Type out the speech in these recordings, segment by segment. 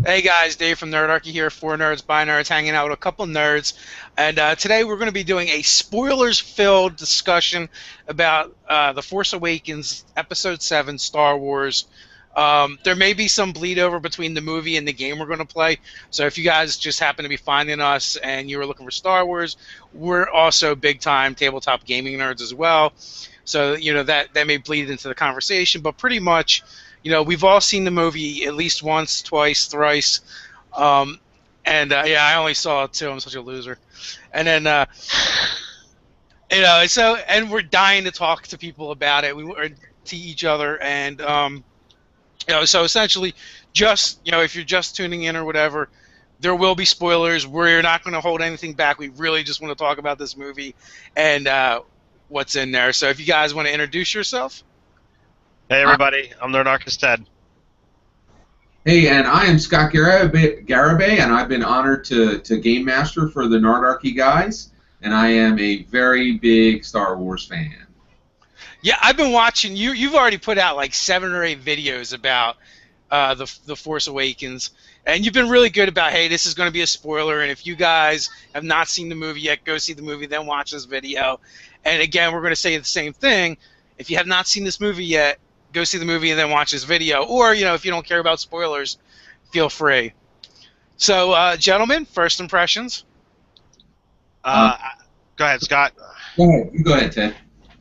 Hey guys, Dave from Nerdarchy here, for nerds, by nerds, hanging out with a couple nerds, and today we're going to be doing a spoilers-filled discussion about The Force Awakens, Episode 7, Star Wars. There may be some bleed over between the movie and the game we're going to play, so if you guys just happen to be finding us and you were looking for Star Wars, we're also big-time tabletop gaming nerds as well. So, that may bleed into the conversation, but pretty much we've all seen the movie at least once, twice, thrice. Um, and yeah, I only saw it too. I'm such a loser. And then, and we're dying to talk to people about it. To each other, and so essentially, just if you're just tuning in or whatever, there will be spoilers. We're not going to hold anything back. We really just want to talk about this movie and what's in there. So if you guys want to introduce yourself. Hey everybody, I'm the Anarchist Ted. Hey, and I am Scott Garibay, and I've been honored to Game Master for the Nardarchy guys, and I am a very big Star Wars fan. Yeah, I've been watching you. You've already put out like 7 or 8 videos about the Force Awakens, and you've been really good about, hey, this is going to be a spoiler, and if you guys have not seen the movie yet, go see the movie, then watch this video. And again, we're going to say the same thing. If you have not seen this movie yet, go see the movie and then watch this video. Or, if you don't care about spoilers, feel free. So, gentlemen, first impressions? Go ahead, Scott. Go ahead, Ted.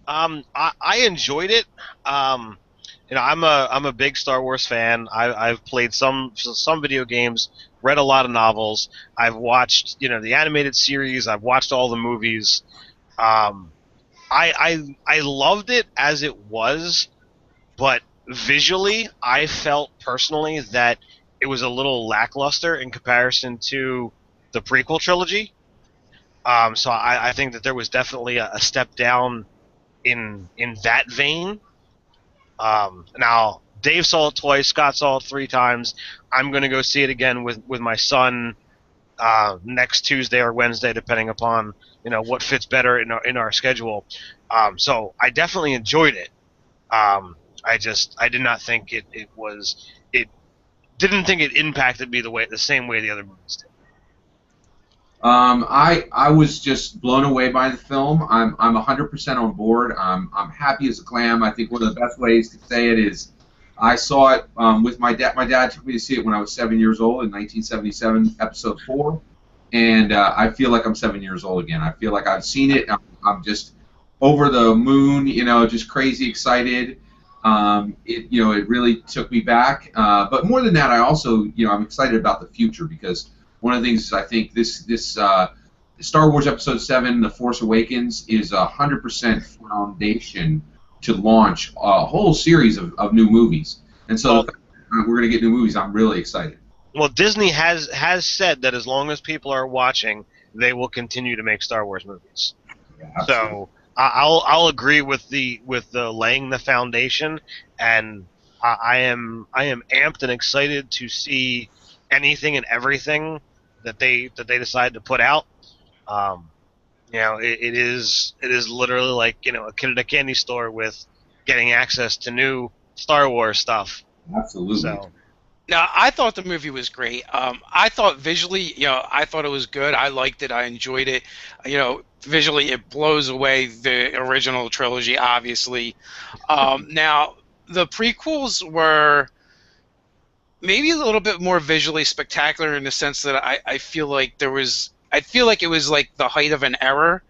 I enjoyed it. I'm a big Star Wars fan. I've played some video games, read a lot of novels. I've watched, the animated series. I've watched all the movies. I loved it as it was. But visually, I felt personally that it was a little lackluster in comparison to the prequel trilogy. So I think that there was definitely a step down in that vein. Now, Dave saw it twice, Scott saw it 3 times. I'm going to go see it again with my son next Tuesday or Wednesday, depending upon what fits better in our schedule. So I definitely enjoyed it. I did not think it didn't think it impacted me the same way the other movies did. I was just blown away by the film. I'm 100% on board. I'm happy as a clam. I think one of the best ways to say it is I saw it with my dad. My dad took me to see it when I was 7 years old in 1977, Episode 4, and I feel like I'm 7 years old again. I feel like I've seen it. I'm just over the moon, just crazy excited. It really took me back. But more than that, I also, I'm excited about the future because one of the things is I think this Star Wars Episode 7, The Force Awakens, is 100% foundation to launch a whole series of new movies. And so we're going to get new movies. I'm really excited. Well, Disney has said that as long as people are watching, they will continue to make Star Wars movies. Yeah, so I'll agree with the laying the foundation, and I am amped and excited to see anything and everything that they decide to put out. It is literally like a kid at a candy store with getting access to new Star Wars stuff. Absolutely. So. Now, I thought the movie was great. I thought visually, I thought it was good. I liked it. I enjoyed it. Visually, it blows away the original trilogy, obviously. Now, the prequels were maybe a little bit more visually spectacular in the sense that I feel like it was like the height of an era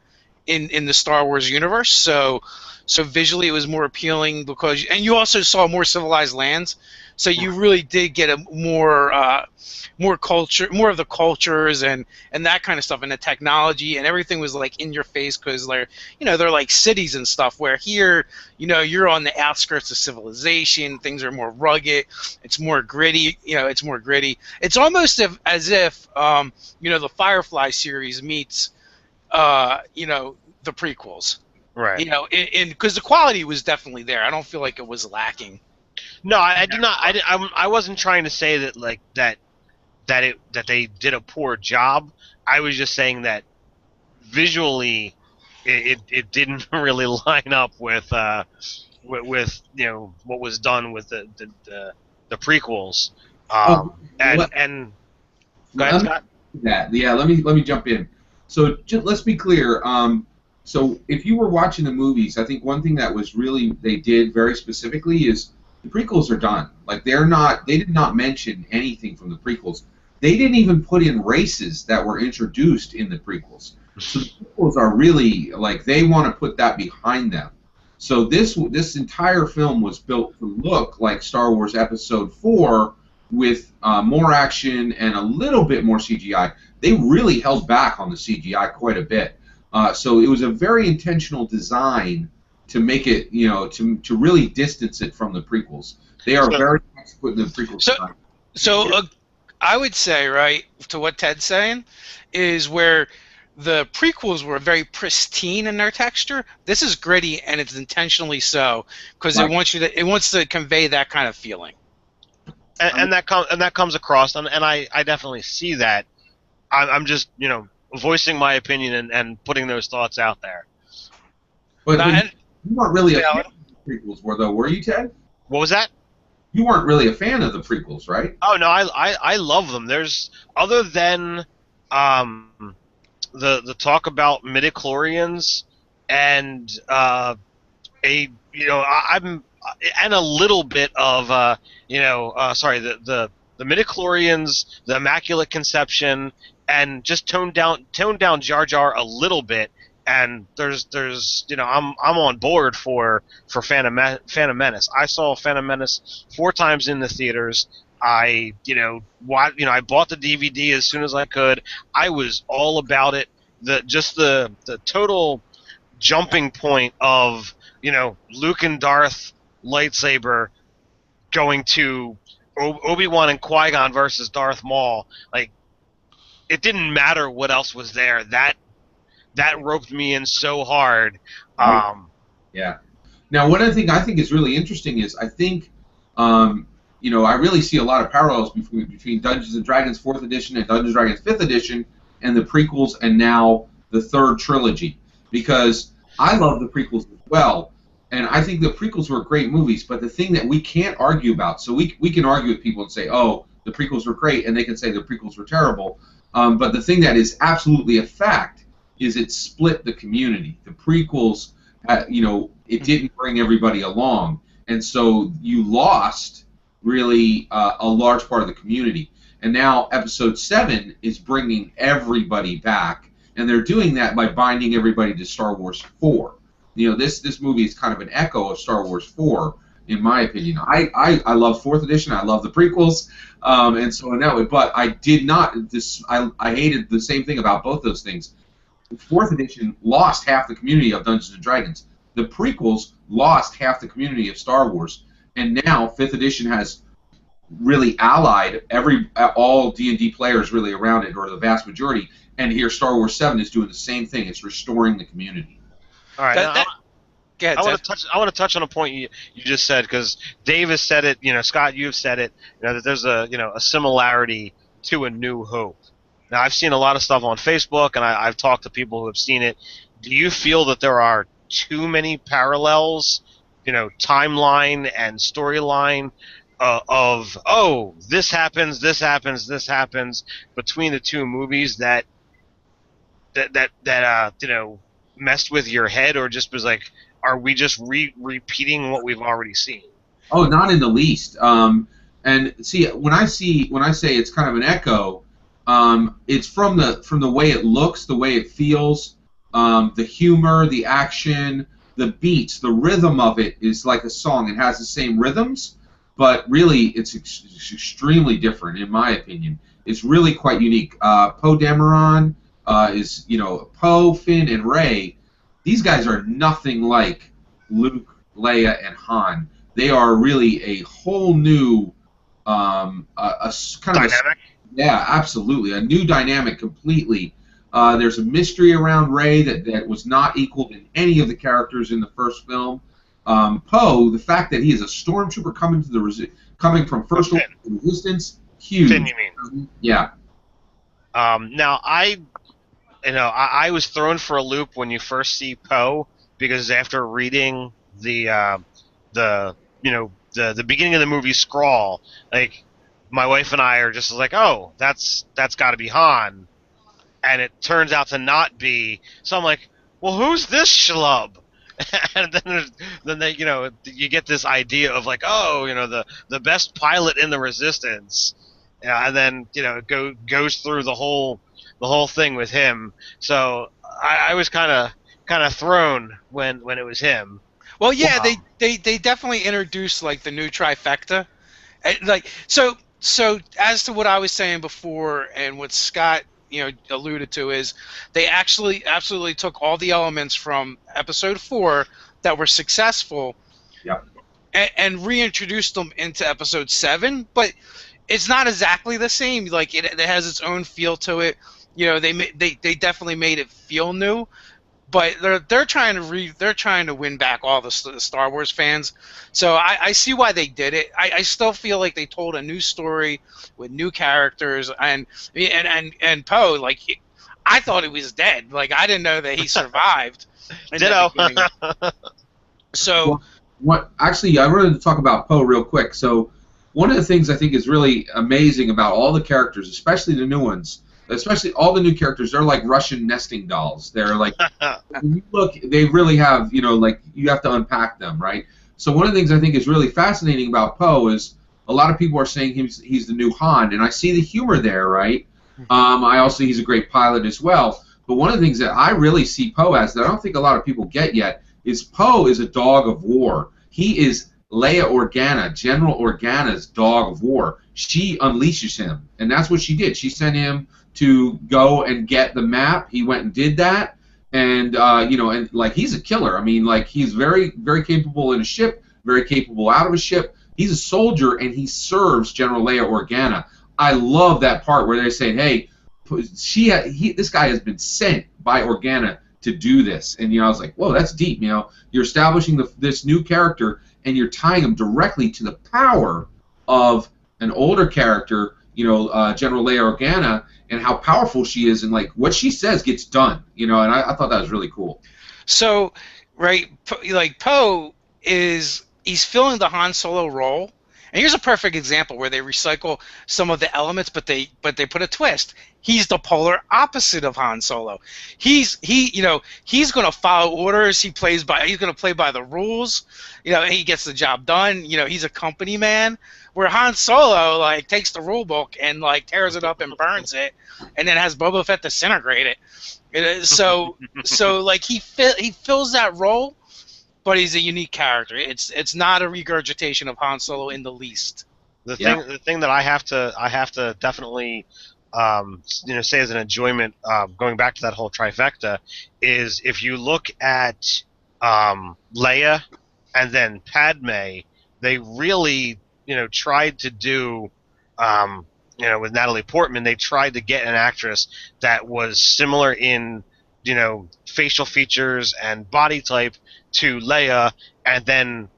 in the Star Wars universe. So visually, it was more appealing and you also saw more civilized lands. So you really did get a more culture, more of the cultures and that kind of stuff, and the technology and everything was like in your face because they're like cities and stuff. Where here, you're on the outskirts of civilization. Things are more rugged. It's more gritty. It's more gritty. It's almost as if the Firefly series meets the prequels. Right. Because the quality was definitely there. I don't feel like it was lacking. No, I do not. I wasn't trying to say that they did a poor job. I was just saying that visually, it didn't really line up with what was done with the prequels. Oh, And go ahead, let me Scott. that. Yeah, let me jump in. So let's be clear. So if you were watching the movies, I think one thing that was really they did very specifically is the prequels are done. Like they're not. They did not mention anything from the prequels. They didn't even put in races that were introduced in the prequels. So the prequels are really like they want to put that behind them. So this entire film was built to look like Star Wars Episode 4 with more action and a little bit more CGI. They really held back on the CGI quite a bit. So it was a very intentional design to make it, to really distance it from the prequels. They are very much putting the prequels So, behind. so I would say, right, to what Ted's saying, is where the prequels were very pristine in their texture. This is gritty, and it's intentionally so because Right. it wants to convey that kind of feeling. And that comes across, and I definitely see that. I'm just voicing my opinion and putting those thoughts out there. But And you weren't really a fan Alan? of the prequels, were you, Ted? What was that? You weren't really a fan of the prequels, right? Oh no, I love them. There's other than the talk about midichlorians and I'm and a little bit of sorry, the midichlorians, the Immaculate Conception, and just tone down Jar Jar a little bit. And there's I'm on board for Phantom Menace. I saw Phantom Menace 4 times in the theaters. I I bought the DVD as soon as I could. I was all about it. The total jumping point of Luke and Darth lightsaber going to Obi-Wan and Qui-Gon versus Darth Maul. Like, it didn't matter what else was there. That roped me in so hard. Yeah. Now, one other thing I think is really interesting is I think, I really see a lot of parallels between Dungeons and Dragons 4th edition and Dungeons and Dragons 5th edition and the prequels and now the third trilogy. Because I love the prequels as well, and I think the prequels were great movies, but the thing that we can't argue about, so we can argue with people and say, oh, the prequels were great, and they can say the prequels were terrible, but the thing that is absolutely a fact is it split the community. The prequels, it didn't bring everybody along, and so you lost really a large part of the community. And now Episode 7 is bringing everybody back, and they're doing that by binding everybody to Star Wars 4. This movie is kind of an echo of Star Wars 4, in my opinion. I love 4th edition. I love the prequels, and so in that way. But I did not. I hated the same thing about both those things. 4th edition lost half the community of Dungeons and Dragons. The prequels lost half the community of Star Wars, and now 5th edition has really allied all D&D players really around it, or the vast majority. And here Star Wars 7 is doing the same thing. It's restoring the community. All right. Go ahead, I want to touch on a point you just said, because Dave has said it. Scott, you've said it. That there's a similarity to A New Hope. Now, I've seen a lot of stuff on Facebook, and I've talked to people who have seen it. Do you feel that there are too many parallels, timeline and storyline of this happens between the two movies that messed with your head, or just was like, are we just repeating what we've already seen? Oh, not in the least. And see, when I say it's kind of an echo, it's from the way it looks, the way it feels, the humor, the action, the beats, the rhythm of it is like a song. It has the same rhythms, but really it's extremely different, in my opinion. It's really quite unique. Poe Dameron is, Poe, Finn, and Rey. These guys are nothing like Luke, Leia, and Han. They are really a whole new, kind of Dynamic. yeah, absolutely, a new dynamic completely. There's a mystery around Rey that was not equaled in any of the characters in the first film. Poe, the fact that he is a stormtrooper coming from First Order Resistance, huge. Finn, you mean? Yeah. Now I was thrown for a loop when you first see Poe, because after reading the beginning of the movie scrawl, like, my wife and I are just like, oh, that's got to be Han, and it turns out to not be. So I'm like, well, who's this schlub? And then they, you get this idea of like, oh, the best pilot in the Resistance, and then it goes through the whole thing with him. So I was kind of thrown when it was him. Well, yeah, Wow. they definitely introduced like the new trifecta. Like so as to what I was saying before and what Scott alluded to is they actually absolutely took all the elements from episode 4 that were successful Yep. and reintroduced them into episode 7, but it's not exactly the same. Like it has its own feel to it. They definitely made it feel new, but they're trying to win back all the Star Wars fans. So I see why they did it. I still feel like they told a new story with new characters and Poe. Like I thought he was dead. Like I didn't know that he survived. In the beginning. So Well, actually, I wanted to talk about Poe real quick. So one of the things I think is really amazing about all the characters, especially the new ones, especially all the new characters, they're like Russian nesting dolls. They're like, when you look, they really have, like you have to unpack them, right? So one of the things I think is really fascinating about Poe is a lot of people are saying he's the new Han, and I see the humor there, right? I also he's a great pilot as well. But one of the things that I really see Poe as that I don't think a lot of people get yet is Poe is a dog of war. He is Leia Organa, General Organa's dog of war. She unleashes him, and that's what she did. She sent him to go and get the map. He went and did that, and and like he's a killer. I mean, like he's very, very capable in a ship, very capable out of a ship. He's a soldier, and he serves General Leia Organa. I love that part where they're saying, "Hey, this guy has been sent by Organa to do this," and I was like, "Whoa, that's deep." You're establishing this new character, and you're tying him directly to the power of an older character, General Leia Organa, and how powerful she is, and like what she says gets done, and I thought that was really cool. So, right, like Poe he's filling the Han Solo role, and here's a perfect example where they recycle some of the elements, but they put a twist. He's the polar opposite of Han Solo. He's gonna follow orders. He's gonna play by the rules. He gets the job done. He's a company man. Where Han Solo like takes the rule book and like tears it up and burns it, and then has Boba Fett disintegrate it. So like he fills that role, but he's a unique character. It's not a regurgitation of Han Solo in the least. The thing that I have to definitely say as an enjoyment, going back to that whole trifecta, is if you look at Leia and then Padme, they really tried to do with Natalie Portman, they tried to get an actress that was similar in facial features and body type to Leia, and then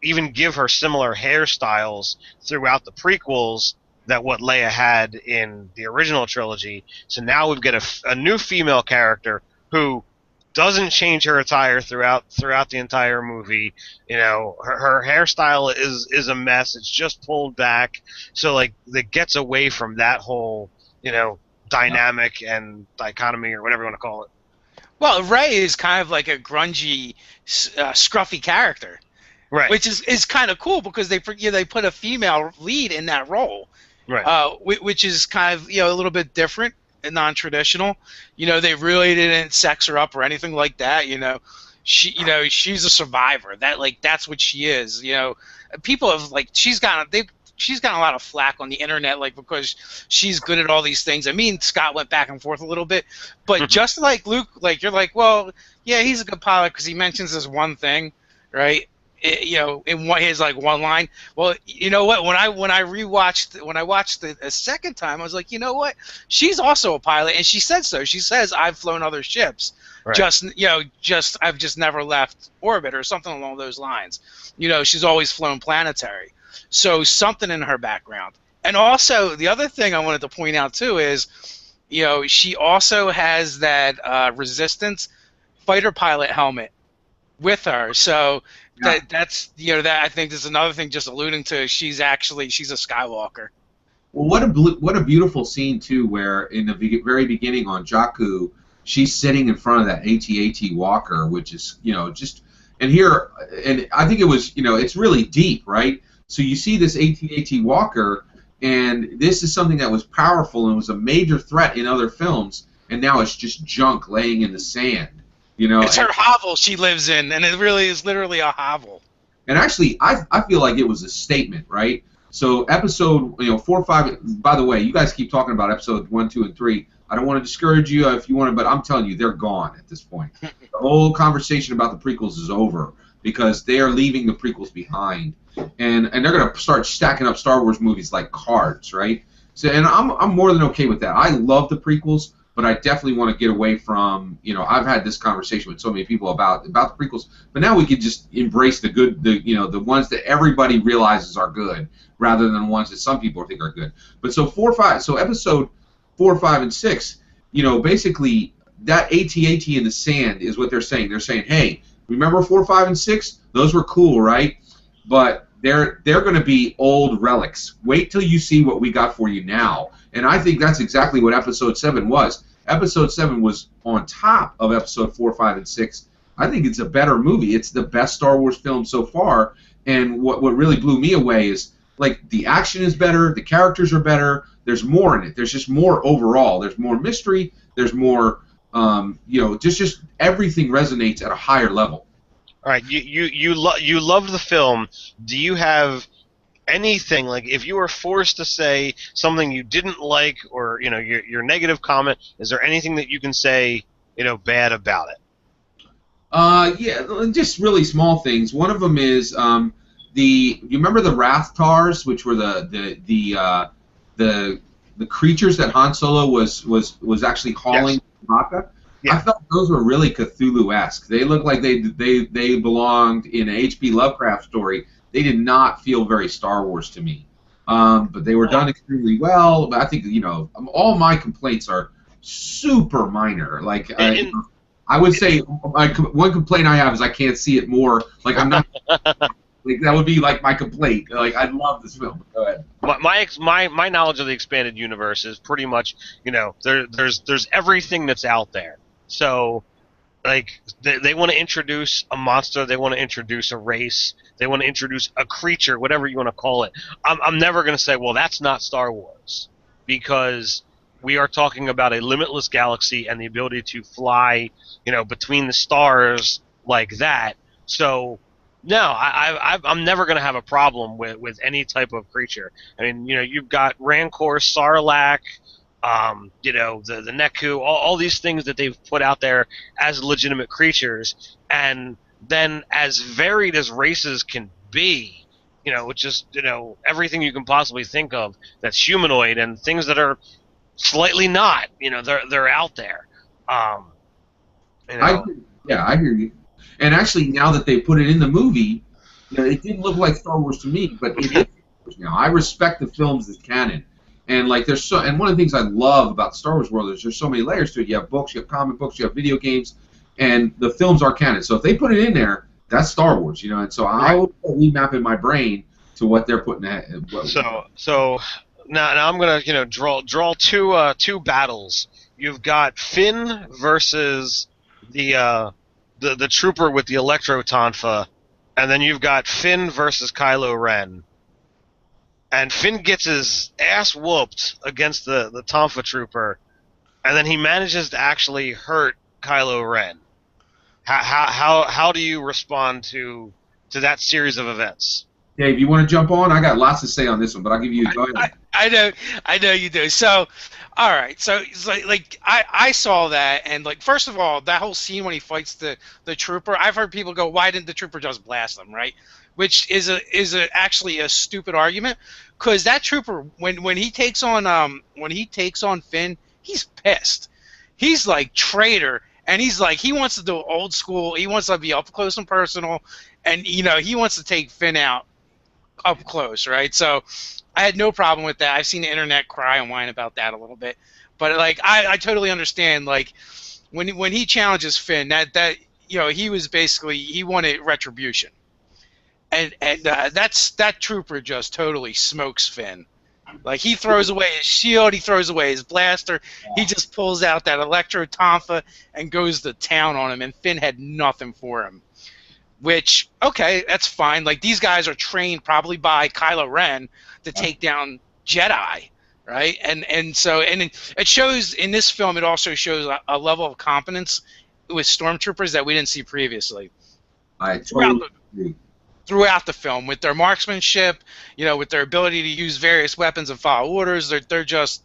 even give her similar hairstyles throughout the prequels that what Leia had in the original trilogy. So now we've got a new female character who doesn't change her attire throughout the entire movie. Her hairstyle is a mess. It's just pulled back. So like it gets away from that whole dynamic and dichotomy or whatever you want to call it. Well, Rey is kind of like a grungy, scruffy character, Right. which is kind of cool because they put a female lead in that role, Right. which is kind of a little bit different and non-traditional. They really didn't sex her up or anything like that. She's a survivor. That's what she is. People have she's gotten a lot of flack on the internet, because she's good at all these things. I mean, Scott went back and forth a little bit, but just like Luke, you're like, well, yeah, he's a good pilot because he mentions this one thing, right? In his one line. Well, you know what? When I watched it a second time, I was like, you know what? She's also a pilot, and she said so. She says, "I've flown other ships, Right. I've just never left orbit," or something along those lines. She's always flown planetary. So something in her background. And also, the other thing I wanted to point out too is, she also has that Resistance fighter pilot helmet with her. So that's that I think is another thing just alluding to she's a Skywalker Well, what a beautiful scene too, where in the very beginning on Jakku, she's sitting in front of that AT-AT walker, which is just and I think it was it's really deep, right? So you see this AT-AT walker, and this is something that was powerful and was a major threat in other films, and now it's just junk laying in the sand. It's her hovel she lives in, and it really is literally a hovel. And actually, I feel like it was a statement, right? So episode 4, 5. By the way, you guys keep talking about episode 1, 2, and 3. I don't want to discourage you if you want to, but I'm telling you, they're gone at this point. The whole conversation about the prequels is over because they are leaving the prequels behind, and they're going to start stacking up Star Wars movies like cards, right? So, and I'm more than okay with that. I love the prequels, but I definitely want to get away from, I've had this conversation with so many people about the prequels, but now we could just embrace the good, the ones that everybody realizes are good, rather than the ones that some people think are good. But so episode 4, 5, and 6, basically that AT-AT in the sand is what they're saying. They're saying, hey, remember 4, 5, and 6? Those were cool, right? But they're going to be old relics. Wait till you see what we got for you now. And I think that's exactly what episode 7 was. Episode 7 was on top of episode 4, 5, and 6. I think it's a better movie. It's the best Star Wars film so far. And what really blew me away is, like, the action is better, the characters are better, there's more in it. There's just more overall. There's more mystery. There's more, just everything resonates at a higher level. All right, you loved the film. Do you have anything, like, if you were forced to say something you didn't like, or your negative comment, is there anything that you can say bad about it? Yeah, just really small things. One of them is you remember the Rathtars, which were the creatures that Han Solo was actually hauling Chewbacca? Yeah. I felt those were really Cthulhu-esque. They looked like they belonged in an H.P. Lovecraft story. They did not feel very Star Wars to me. But they were done extremely well. But I think, all my complaints are super minor. Like, I would say one complaint I have is I can't see it more. Like, I'm not... Like, that would be like my complaint. Like, I love this film. Go ahead. My knowledge of the expanded universe is pretty much, there's everything that's out there. So, like, they want to introduce a monster, they want to introduce a race, they want to introduce a creature, whatever you want to call it. I'm never going to say, well, that's not Star Wars, because we are talking about a limitless galaxy and the ability to fly, between the stars like that. So, no, I'm never going to have a problem with any type of creature. I mean, you've got Rancor, Sarlacc, the Neku, all these things that they've put out there as legitimate creatures, and then as varied as races can be, which is, everything you can possibly think of that's humanoid, and things that are slightly not, they're out there. I hear you. And actually, now that they put it in the movie, it didn't look like Star Wars to me, but it is now. I respect the films as canon, and like and one of the things I love about the Star Wars world is there's so many layers to it. You have books, you have comic books, you have video games, and the films are canon. So if they put it in there, that's Star Wars, And so I will remap in my brain to what they're putting at. So now I'm gonna draw two battles. You've got Finn versus the trooper with the Electro Tonfa, and then you've got Finn versus Kylo Ren. And Finn gets his ass whooped against the Tonfa trooper, and then he manages to actually hurt Kylo Ren. How do you respond to that series of events? Dave, you want to jump on? I got lots to say on this one, but I'll give you. Go ahead. I know you do. So, all right. So, it's like I saw that, and like, first of all, that whole scene when he fights the trooper, I've heard people go, "Why didn't the trooper just blast them?" Right? Which is actually a stupid argument, because that trooper, when he takes on Finn, he's pissed. He's like, traitor, and he's like, he wants to do old school. He wants to be up close and personal, and he wants to take Finn out up close, right? So I had no problem with that. I've seen the internet cry and whine about that a little bit, but like I totally understand. Like when he challenges Finn, that he was basically, he wanted retribution, and that trooper just totally smokes Finn, Like, he throws away his shield, he throws away his blaster, he just pulls out that electro tonfa and goes to town on him, and Finn had nothing for him. Which, okay, that's fine. Like, these guys are trained probably by Kylo Ren to take down Jedi, right? And so it shows in this film. It also shows a level of competence with stormtroopers that we didn't see previously. I totally agree. Throughout the film, with their marksmanship, with their ability to use various weapons and follow orders, they're just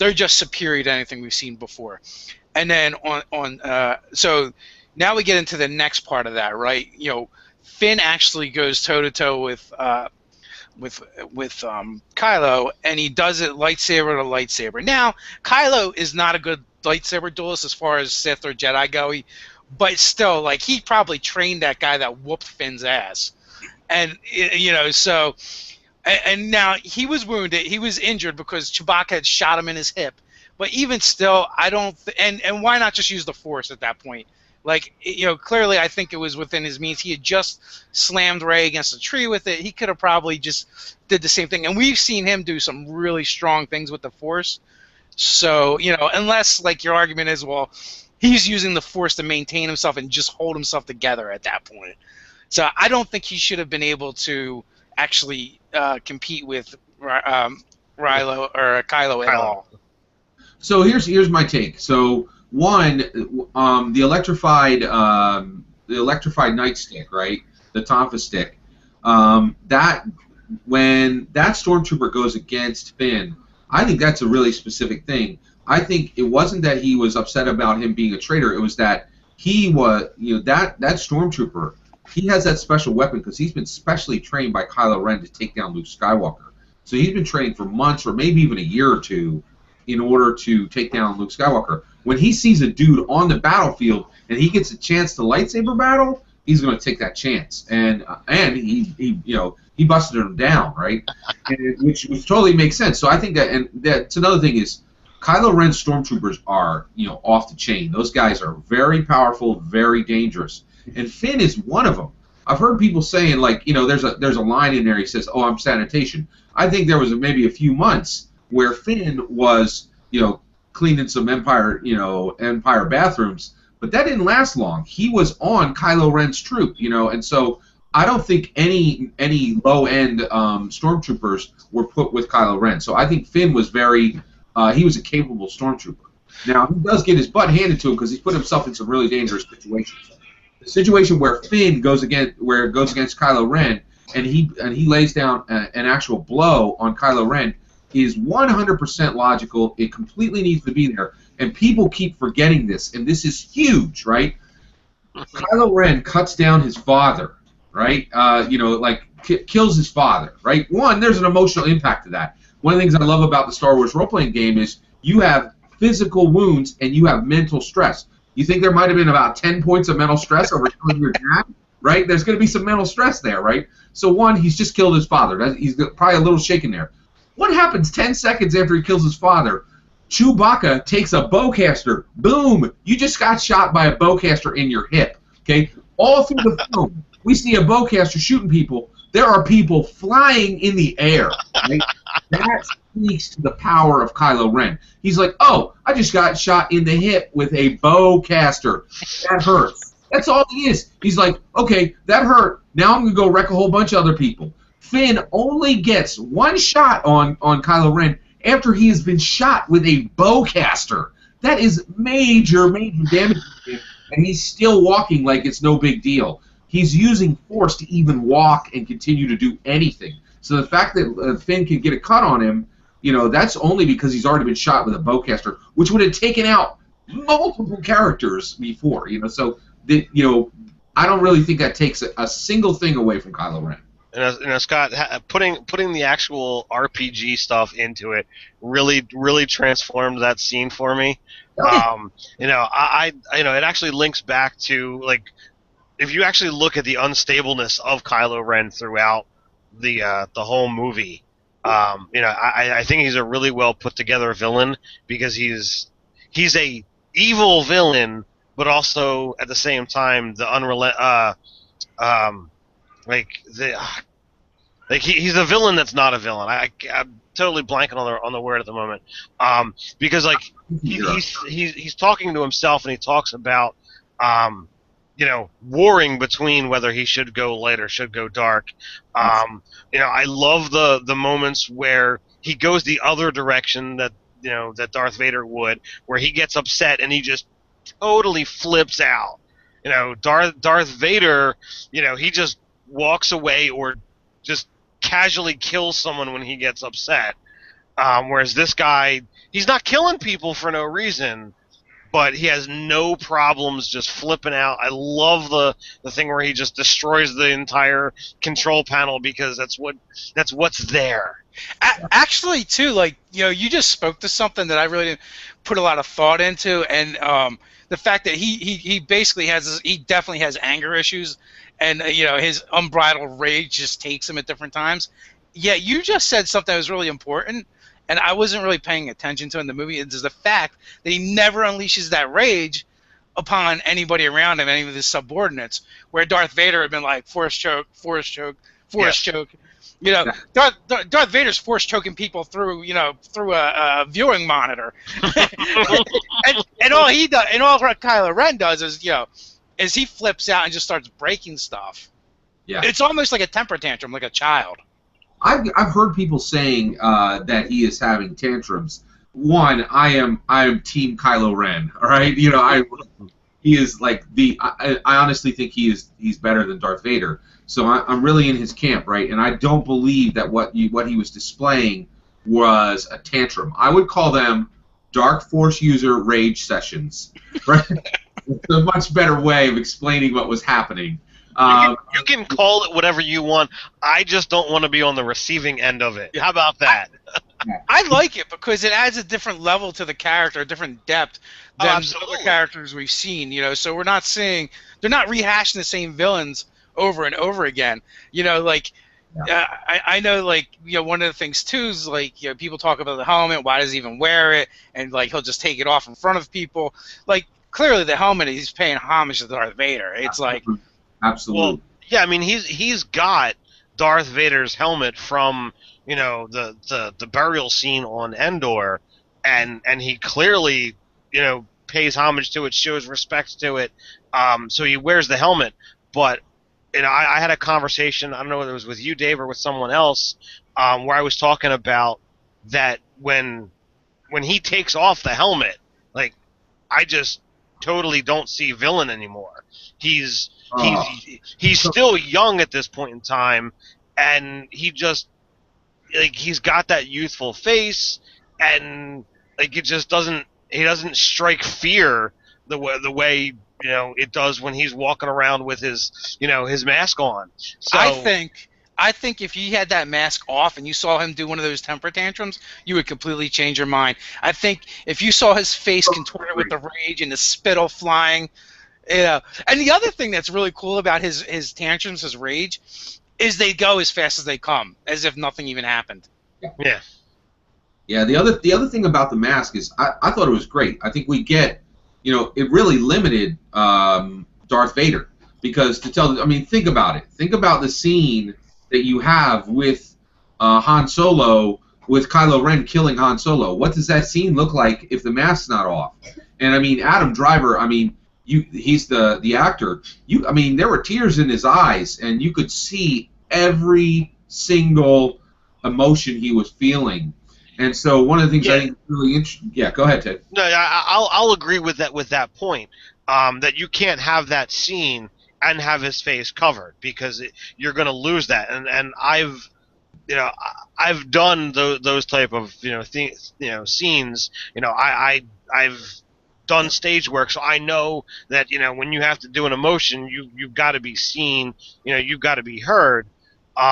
superior to anything we've seen before. And then so now we get into the next part of that, right? Finn actually goes toe to toe with Kylo, and he does it lightsaber to lightsaber. Now, Kylo is not a good lightsaber duelist as far as Sith or Jedi go, but still, like, he probably trained that guy that whooped Finn's ass. And, so, and now he was wounded, he was injured because Chewbacca had shot him in his hip. But even still, I don't, and why not just use the Force at that point? Like, clearly I think it was within his means. He had just slammed Rey against a tree with it. He could have probably just did the same thing. And we've seen him do some really strong things with the Force. So, unless, like, your argument is, well, he's using the Force to maintain himself and just hold himself together at that point. So I don't think he should have been able to actually compete with Kylo at all. So here's my take. So one, the electrified nightstick, right? The Tonfa stick. That when that stormtrooper goes against Finn, I think that's a really specific thing. I think it wasn't that he was upset about him being a traitor. It was that he was, that stormtrooper. He has that special weapon because he's been specially trained by Kylo Ren to take down Luke Skywalker. So he's been trained for months or maybe even a year or two in order to take down Luke Skywalker. When he sees a dude on the battlefield and he gets a chance to lightsaber battle, he's going to take that chance. And he busted him down, right? which totally makes sense. So I think that's another thing is Kylo Ren's stormtroopers are off the chain. Those guys are very powerful, very dangerous. And Finn is one of them. I've heard people saying, like, there's a line in there. He says, "Oh, I'm sanitation." I think there was maybe a few months where Finn was, cleaning some Empire bathrooms, but that didn't last long. He was on Kylo Ren's troop, and so I don't think any low-end stormtroopers were put with Kylo Ren. So I think Finn was he was a capable stormtrooper. Now he does get his butt handed to him because he's put himself in some really dangerous situations. The situation where Finn goes against Kylo Ren and he lays down an actual blow on Kylo Ren is 100% logical. It completely needs to be there, and people keep forgetting this, and this is huge, right? Kylo Ren cuts down his father, right? Kills his father, right? One, there's an emotional impact to that. One of the things I love about the Star Wars role-playing game is you have physical wounds and you have mental stress. You think there might have been about 10 points of mental stress over killing your dad, right? There's going to be some mental stress there, right? So one, he's just killed his father. He's probably a little shaken there. What happens 10 seconds after he kills his father? Chewbacca takes a bowcaster. Boom! You just got shot by a bowcaster in your hip. Okay? All through the film, we see a bowcaster shooting people. There are people flying in the air. Right? That speaks to the power of Kylo Ren. He's like, oh, I just got shot in the hip with a bowcaster. That hurts. That's all he is. He's like, okay, that hurt. Now I'm going to go wreck a whole bunch of other people. Finn only gets one shot on Kylo Ren after he has been shot with a bowcaster. That is major, major damage to him, and he's still walking like it's no big deal. He's using Force to even walk and continue to do anything. So the fact that Finn can get a cut on him, that's only because he's already been shot with a bowcaster, which would have taken out multiple characters before. So I don't really think that takes a single thing away from Kylo Ren. And Scott, putting the actual RPG stuff into it really transformed that scene for me. It actually links back to, like, if you actually look at the unstableness of Kylo Ren throughout the whole movie, I think he's a really well put together villain because he's a evil villain, but also at the same time the he's a villain that's not a villain. totally blanking on the word at the moment. Because like he's talking to himself, and he talks about warring between whether he should go light or should go dark. I love the moments where he goes the other direction that that Darth Vader would, where he gets upset and he just totally flips out. Darth Vader, he just walks away or just casually kills someone when he gets upset. Whereas this guy, he's not killing people for no reason, but he has no problems just flipping out. I love the thing where he just destroys the entire control panel because that's what's there. Actually, too, like you just spoke to something that I really didn't put a lot of thought into, and the fact that he basically he definitely has anger issues, and his unbridled rage just takes him at different times. Yeah, you just said something that was really important, and I wasn't really paying attention to in the movie. It's the fact that he never unleashes that rage upon anybody around him, any of his subordinates, where Darth Vader had been like, force choke, force choke, force choke. Darth Vader's force choking people through a viewing monitor, and all he does, and all Kylo Ren does is he flips out and just starts breaking stuff. Yeah, it's almost like a temper tantrum, like a child. I've heard people saying that he is having tantrums. One, I am Team Kylo Ren. All right, he is like I honestly think he's better than Darth Vader. So I'm really in his camp, right? And I don't believe that what he was displaying was a tantrum. I would call them dark force user rage sessions. Right? It's a much better way of explaining what was happening. You can call it whatever you want. I just don't want to be on the receiving end of it. How about that? I like it because it adds a different level to the character, a different depth than other characters we've seen. So we're not seeing they're not rehashing the same villains over and over again. I know, one of the things too is people talk about the helmet. Why does he even wear it? And he'll just take it off in front of people. Clearly the helmet, he's paying homage to Darth Vader. It's absolutely. Well, yeah, I mean he's got Darth Vader's helmet from the burial scene on Endor, and he clearly pays homage to it, shows respect to it. So he wears the helmet, but. I had a conversation, I don't know whether it was with you, Dave, or with someone else, where I was talking about that when he takes off the helmet, I just totally don't see villain anymore. He's still young at this point in time, and he just he's got that youthful face, and it just doesn't strike fear the way it does when he's walking around with his mask on. So I think if you had that mask off and you saw him do one of those temper tantrums, you would completely change your mind. I think if you saw his face contorted with the rage and the spittle flying, And the other thing that's really cool about his tantrums, his rage, is they go as fast as they come, as if nothing even happened. Yeah. Yeah, the other thing about the mask is I thought it was great. I think we get, it really limited Darth Vader, because think about it. Think about the scene that you have with Han Solo, with Kylo Ren killing Han Solo. What does that scene look like if the mask's not off? And Adam Driver, he's the actor. There were tears in his eyes, and you could see every single emotion he was feeling. And so one of the things I think is really interesting. Yeah, go ahead, Ted. No, I'll agree with that point. That you can't have that scene and have his face covered, because you're going to lose that. And I've done those type of scenes. I've done stage work, so I know that when you have to do an emotion, you've got to be seen. You've got to be heard. So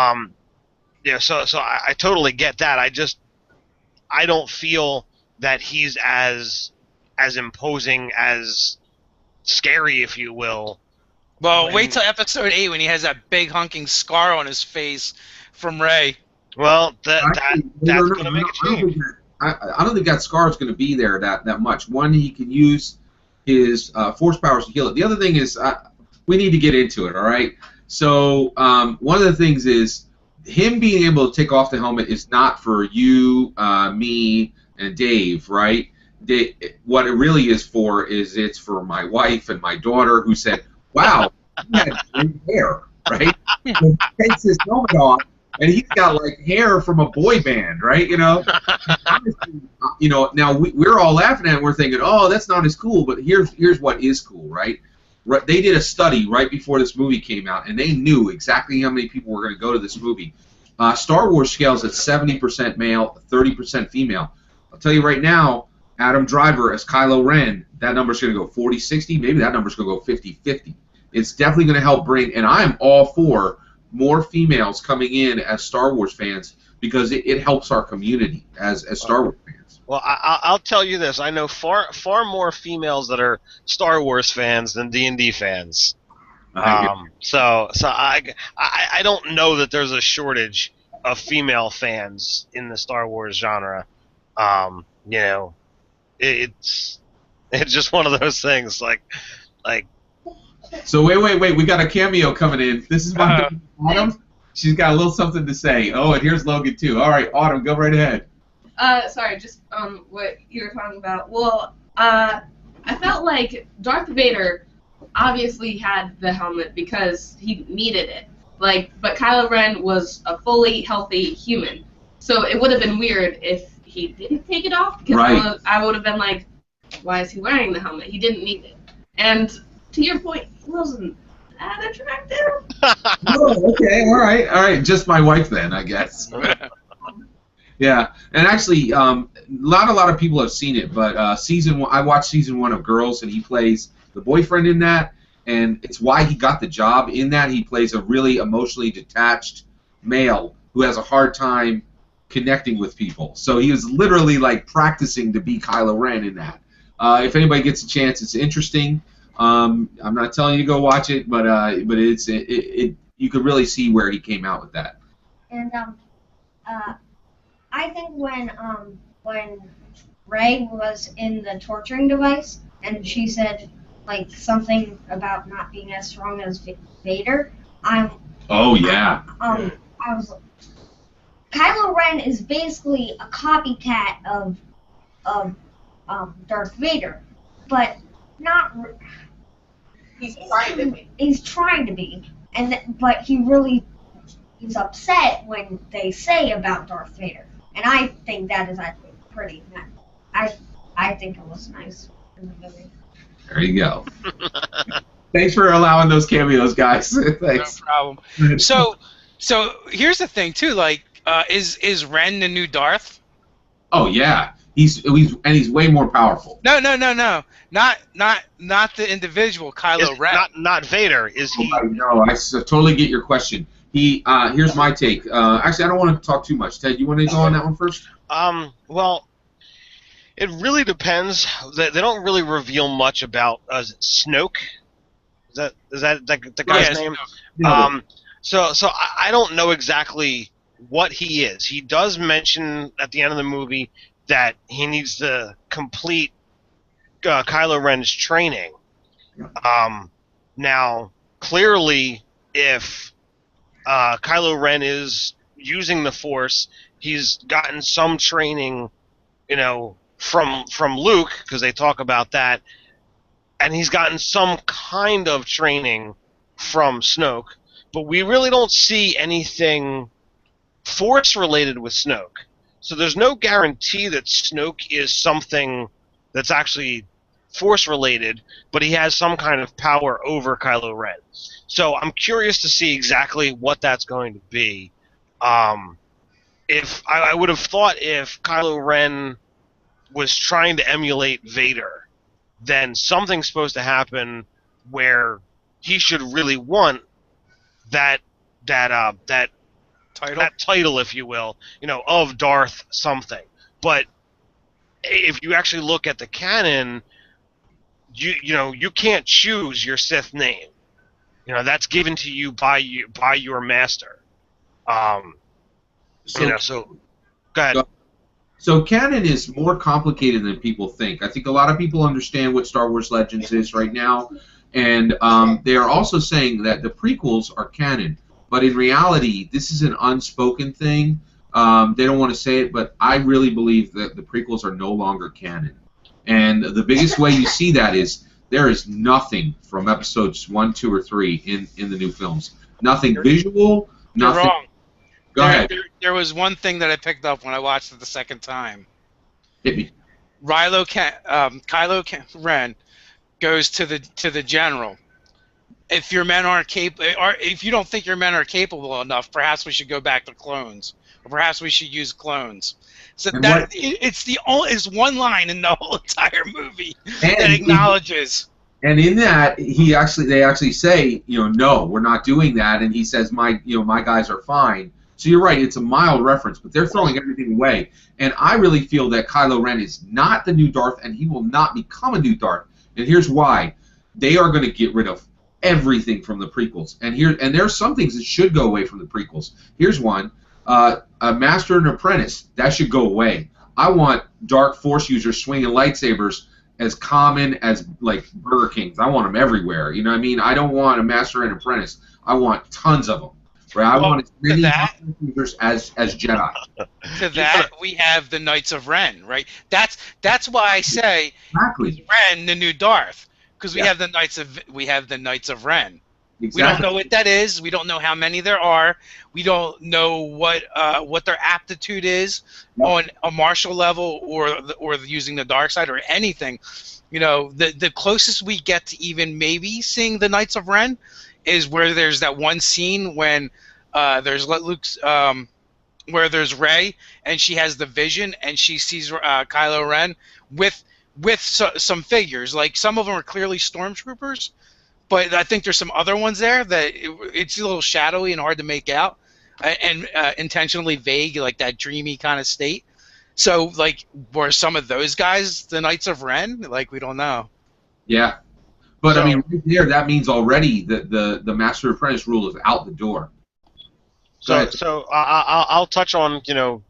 I totally get that. I don't feel that he's as imposing, as scary, if you will. Well, wait till Episode 8 when he has that big hunking scar on his face from Rey. Well, that's going to make a change. I don't think that scar is going to be there that much. One, he can use his force powers to heal it. The other thing is we need to get into it, all right? So one of the things is him being able to take off the helmet is not for you, me, and Dave, right? What it really is for is it's for my wife and my daughter who said, "Wow, he had great hair," right? So he takes his helmet off and he's got like hair from a boy band, right? Honestly, now we're all laughing at it and we're thinking, "Oh, that's not as cool." But here's what is cool, right? They did a study right before this movie came out, and they knew exactly how many people were going to go to this movie. Star Wars scales at 70% male, 30% female. I'll tell you right now, Adam Driver as Kylo Ren, that number's going to go 40-60, maybe that number's going to go 50-50. It's definitely going to help bring, and I'm all for more females coming in as Star Wars fans because it helps our community as Star Wars fans. Well, I'll tell you this: I know far more females that are Star Wars fans than D&D fans. So I don't know that there's a shortage of female fans in the Star Wars genre. It's just one of those things. Like. So wait, we got a cameo coming in. This is my Autumn. She's got a little something to say. Oh, and here's Logan too. All right, Autumn, go right ahead. Sorry, just what you were talking about. Well, I felt like Darth Vader obviously had the helmet because he needed it. But Kylo Ren was a fully healthy human, so it would have been weird if he didn't take it off. Because right. I would have been like, why is he wearing the helmet? He didn't need it. And to your point, he wasn't that attractive. Oh, okay, all right. Just my wife then, I guess. Yeah, and actually, not a lot of people have seen it, but season 1, I watched season 1 of Girls, and he plays the boyfriend in that, and it's why he got the job in that. He plays a really emotionally detached male who has a hard time connecting with people. So he was literally like practicing to be Kylo Ren in that. If anybody gets a chance, it's interesting. I'm not telling you to go watch it, but it's you could really see where he came out with that. And I think when Rey was in the torturing device and she said like something about not being as strong as Vader, Oh yeah. I was Kylo Ren is basically a copycat of Darth Vader, but not. He's trying to be. He's trying to be, but he's upset when they say about Darth Vader, and I think that is actually pretty nice. I think it was nice in the movie. There you go. Thanks for allowing those cameos, guys. Thanks. No problem. So here's the thing too. Like, is Ren the new Darth? Oh yeah. He's way more powerful. No. Not the individual Kylo Ren. Not Vader. Is he? No, I totally get your question. Here's my take. Actually, I don't want to talk too much. Ted, you want to go on that one first? Well, it really depends. They don't really reveal much about Snoke. Is that the guy's name? Yeah. So I don't know exactly what he is. He does mention at the end of the movie that he needs to complete Kylo Ren's training. Now, clearly, if Kylo Ren is using the Force, he's gotten some training, from Luke, because they talk about that, and he's gotten some kind of training from Snoke, but we really don't see anything Force-related with Snoke. So there's no guarantee that Snoke is something that's actually Force-related, but he has some kind of power over Kylo Ren. So I'm curious to see exactly what that's going to be. If I would have thought if Kylo Ren was trying to emulate Vader, then something's supposed to happen where he should really want that title, if you will, of Darth something. But if you actually look at the canon, you can't choose your Sith name. That's given to you by your master. So go ahead. So canon is more complicated than people think. I think a lot of people understand what Star Wars Legends is right now, and they are also saying that the prequels are canon. But in reality, this is an unspoken thing. They don't want to say it, but I really believe that the prequels are no longer canon. And the biggest way you see that is there is nothing from episodes 1, 2, or 3 in the new films. Nothing visual, nothing. You're wrong. Go ahead. There was one thing that I picked up when I watched it the second time. Hit me. Kylo Ren goes to the general. If your men aren't capable, or if you don't think your men are capable enough, perhaps we should go back to clones, or perhaps we should use clones. So And that it's one line in the whole entire movie that acknowledges. And in that, they actually say, no, we're not doing that, and he says, my guys are fine. So you're right, it's a mild reference, but they're throwing everything away. And I really feel that Kylo Ren is not the new Darth, and he will not become a new Darth. And here's why: they are going to get rid of everything from the prequels, and there are some things that should go away from the prequels. Here's one: a master and apprentice, that should go away. I want dark Force users swinging lightsabers as common as like Burger Kings. I want them everywhere. You know what I mean? I don't want a master and apprentice. I want tons of them. Right? I want as many users as Jedi. To that, we have the Knights of Ren, right? That's why I say exactly Ren the new Darth, because we have the Knights of Ren. Exactly. We don't know what that is. We don't know how many there are. We don't know what their aptitude is on a martial level or using the dark side or anything. The closest we get to even maybe seeing the Knights of Ren is where there's that one scene when there's Luke's where there's Rey and she has the vision and she sees Kylo Ren with some figures. Like some of them are clearly stormtroopers. But I think there's some other ones there that it's a little shadowy and hard to make out, and intentionally vague, like that dreamy kind of state. So, like, were some of those guys the Knights of Ren? Like, we don't know. Yeah, but I mean, right there, that means already that the Master Apprentice rule is out the door. So I'll touch on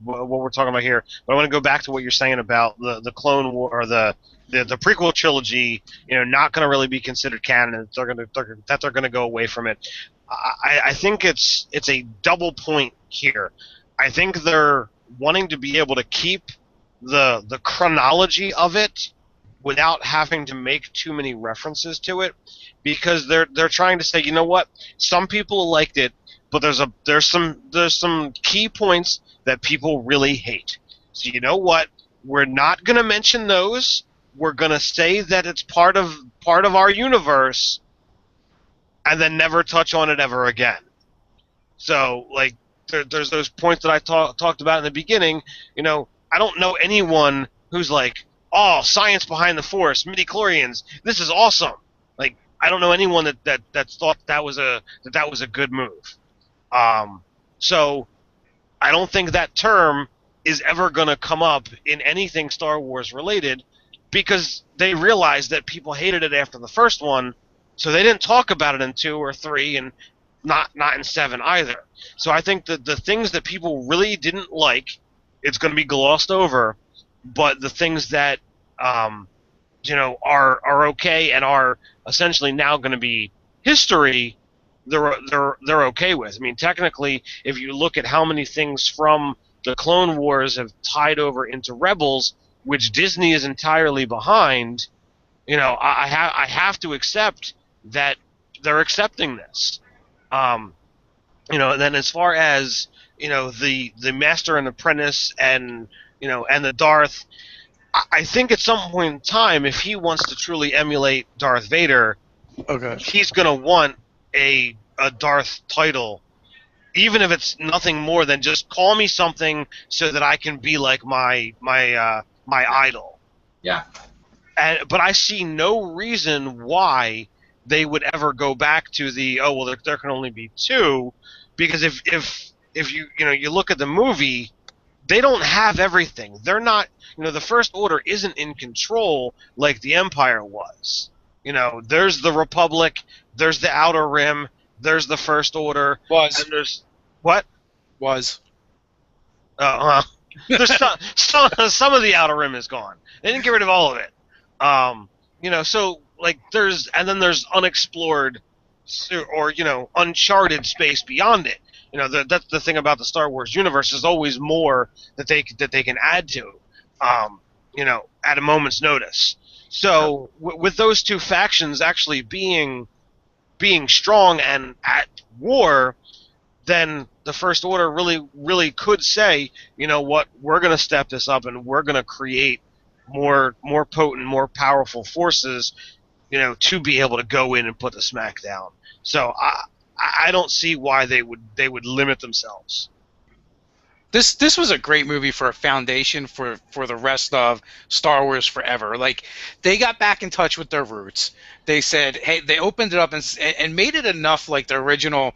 what we're talking about here, but I want to go back to what you're saying about the Clone War or the prequel trilogy, not going to really be considered canon. They're going to go away from it. I think it's a double point here. I think they're wanting to be able to keep the chronology of it without having to make too many references to it, because they're trying to say, you know what, some people liked it, but there's some key points that people really hate. So you know what, we're not going to mention those. We're going to say that it's part of our universe, and then never touch on it ever again. So, like, there's those points that I talked about in the beginning. I don't know anyone who's like, oh, science behind the Force, midichlorians, this is awesome. Like, I don't know anyone that thought that was a good move. So, I don't think that term is ever going to come up in anything Star Wars related, because they realized that people hated it after the first one, so they didn't talk about it in 2 or 3, and not in 7 either. So I think that the things that people really didn't like, it's going to be glossed over, but the things that are okay and are essentially now going to be history, they're okay with. I mean, technically, if you look at how many things from the Clone Wars have tied over into Rebels, which Disney is entirely behind, I have to accept that they're accepting this. And then as far as the Master and Apprentice and the Darth, I think at some point in time, if he wants to truly emulate Darth Vader, he's gonna want a Darth title, even if it's nothing more than just call me something so that I can be like my idol. Yeah. But I see no reason why they would ever go back to there can only be 2, because if you look at the movie, they don't have everything. They're not, the First Order isn't in control like the Empire was. There's the Republic, there's the Outer Rim, there's the First Order. Was. And there's what? Was. There's some of the Outer Rim is gone. They didn't get rid of all of it. So like there's unexplored or uncharted space beyond it. That's the thing about the Star Wars universe. There's always more that they can add to, at a moment's notice. So with those two factions actually being strong and at war, then the First Order really could say, you know what, we're going to step this up and we're going to create more potent, more powerful forces, to be able to go in and put the smack down. So I don't see why they would limit themselves. This was a great movie for a foundation for the rest of Star Wars forever. Like, they got back in touch with their roots. They said, hey, they opened it up and made it enough like the original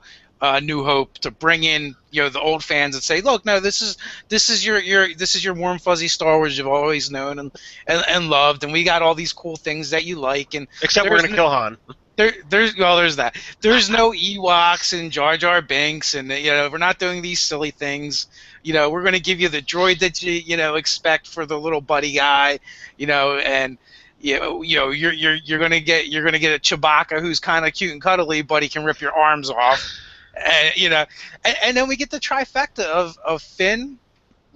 New Hope to bring in the old fans and say, look, no, this is your warm fuzzy Star Wars you've always known and loved, and we got all these cool things that you like, and except we're gonna kill Han. There's that. There's no Ewoks and Jar Jar Binks, and we're not doing these silly things. We're going to give you the droid that you expect for the little buddy guy, and you're going to get a Chewbacca who's kind of cute and cuddly, but he can rip your arms off, and then we get the trifecta of Finn,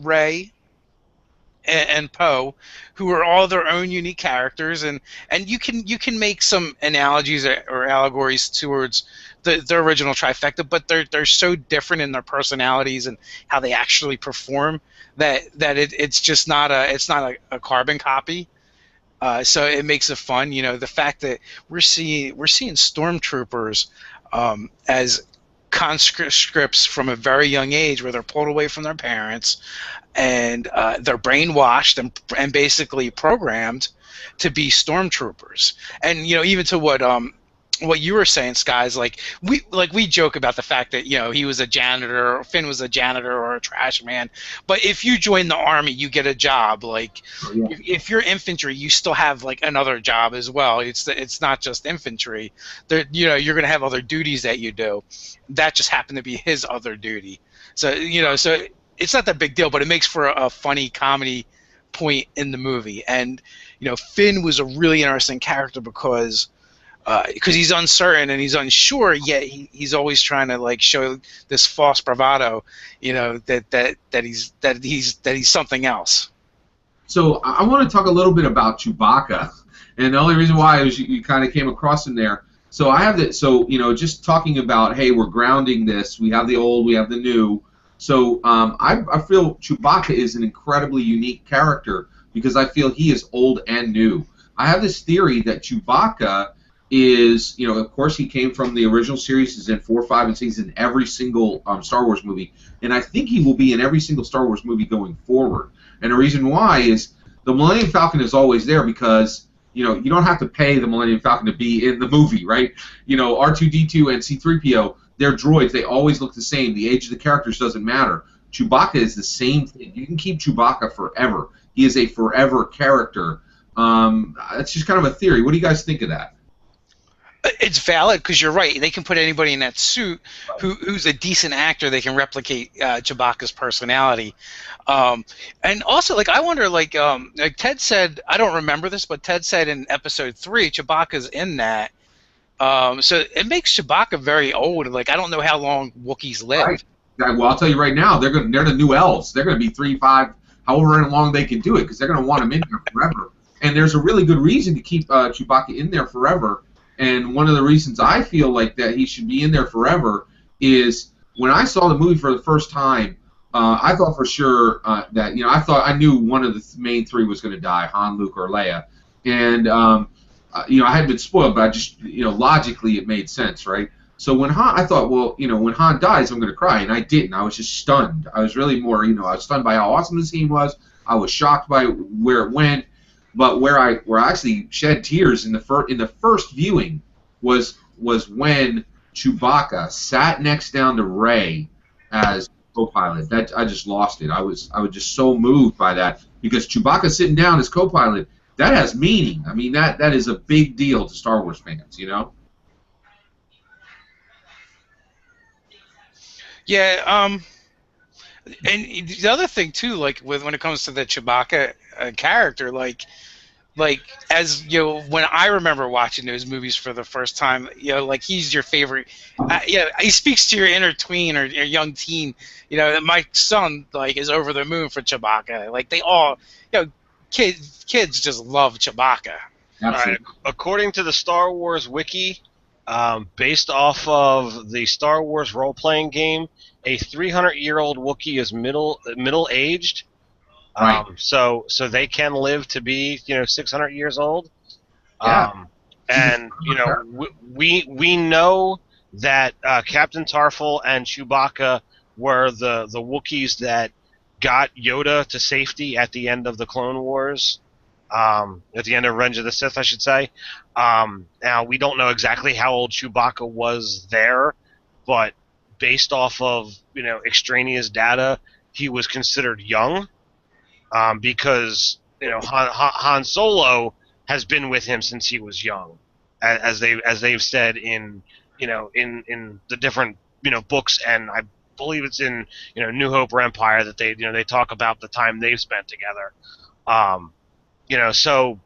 Rey, and Poe, who are all their own unique characters, and you can make some analogies or allegories towards the original trifecta, but they're so different in their personalities and how they actually perform that it's just not a carbon copy. So it makes it fun. The fact that we're seeing stormtroopers as conscripts from a very young age, where they're pulled away from their parents, and they're brainwashed and basically programmed to be stormtroopers. And even to what you were saying, Skies, like we joke about the fact that he was a janitor, or Finn was a janitor or a trash man, but if you join the army, you get a job. Like, if you're infantry, you still have like another job as well. It's not just infantry. You're gonna have other duties that you do. That just happened to be his other duty. So so it's not that big deal, but it makes for a funny comedy point in the movie. And Finn was a really interesting character because he's uncertain and he's unsure, yet he's always trying to like show this false bravado, that he's something else. So I want to talk a little bit about Chewbacca, and the only reason why is you kind of came across him there. So I have that. So just talking about, hey, we're grounding this. We have the old, we have the new. So I feel Chewbacca is an incredibly unique character because I feel he is old and new. I have this theory that Chewbacca is, of course he came from the original series. He's in 4, 5, and 6. He's in every single Star Wars movie. And I think he will be in every single Star Wars movie going forward. And the reason why is the Millennium Falcon is always there because, you don't have to pay the Millennium Falcon to be in the movie, right? R2-D2 and C-3PO, they're droids. They always look the same. The age of the characters doesn't matter. Chewbacca is the same thing. You can keep Chewbacca forever. He is a forever character. That's just kind of a theory. What do you guys think of that? It's valid because you're right. They can put anybody in that suit who's a decent actor. They can replicate Chewbacca's personality. And also, like, I wonder, like Ted said, I don't remember this, but Ted said in Episode 3, Chewbacca's in that. So it makes Chewbacca very old. Like, I don't know how long Wookiees live. Right. Well, I'll tell you right now, they're the new elves. They're going to be 3, 5, however long they can do it, because they're going to want him in there forever. And there's a really good reason to keep Chewbacca in there forever. And one of the reasons I feel like that he should be in there forever is when I saw the movie for the first time, I thought for sure that I knew one of the main three was going to die, Han, Luke, or Leia, and I hadn't been spoiled, but I just logically it made sense, right? So when I thought, well, when Han dies, I'm going to cry, and I didn't. I was just stunned. I was really more, I was stunned by how awesome the scene was. I was shocked by where it went. But where I actually shed tears in the first viewing was when Chewbacca sat next down to Rey as co-pilot. That I just lost it. I was just so moved by that because Chewbacca sitting down as co-pilot, that has meaning. I mean that is a big deal to Star Wars fans, Yeah. And the other thing too, like when it comes to the Chewbacca character, like like, as you know, when I remember watching those movies for the first time, you know, like he's your favorite. Yeah, he speaks to your inner tween or your young teen. You know, my son like is over the moon for Chewbacca. Like they all, you know, kids just love Chewbacca. All right. According to the Star Wars wiki, based off of the Star Wars role-playing game, a 300-year-old Wookiee is middle-aged. Right. So they can live to be 600 years old. Yeah. And we know that Captain Tarful and Chewbacca were the Wookiees that got Yoda to safety at the end of the Clone Wars. At the end of Revenge of the Sith, I should say. Now, we don't know exactly how old Chewbacca was there, but based off of extraneous data, he was considered young, because Han Solo has been with him since he was young, as they've said in the different books, and I believe it's in New Hope or Empire that they talk about the time they've spent together. So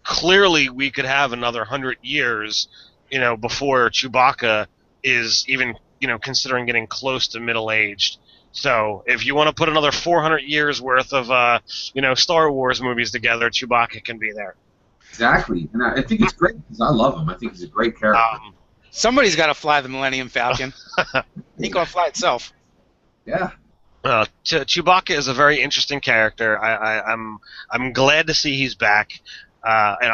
clearly we could have another 100 years, before Chewbacca is even, considering getting close to middle-aged. So if you want to put another 400 years worth of, Star Wars movies together, Chewbacca can be there. Exactly, and I think it's great because I love him. I think he's a great character. Somebody's got to fly the Millennium Falcon. It ain't gonna fly itself. Yeah. Chewbacca is a very interesting character. I'm glad to see he's back, and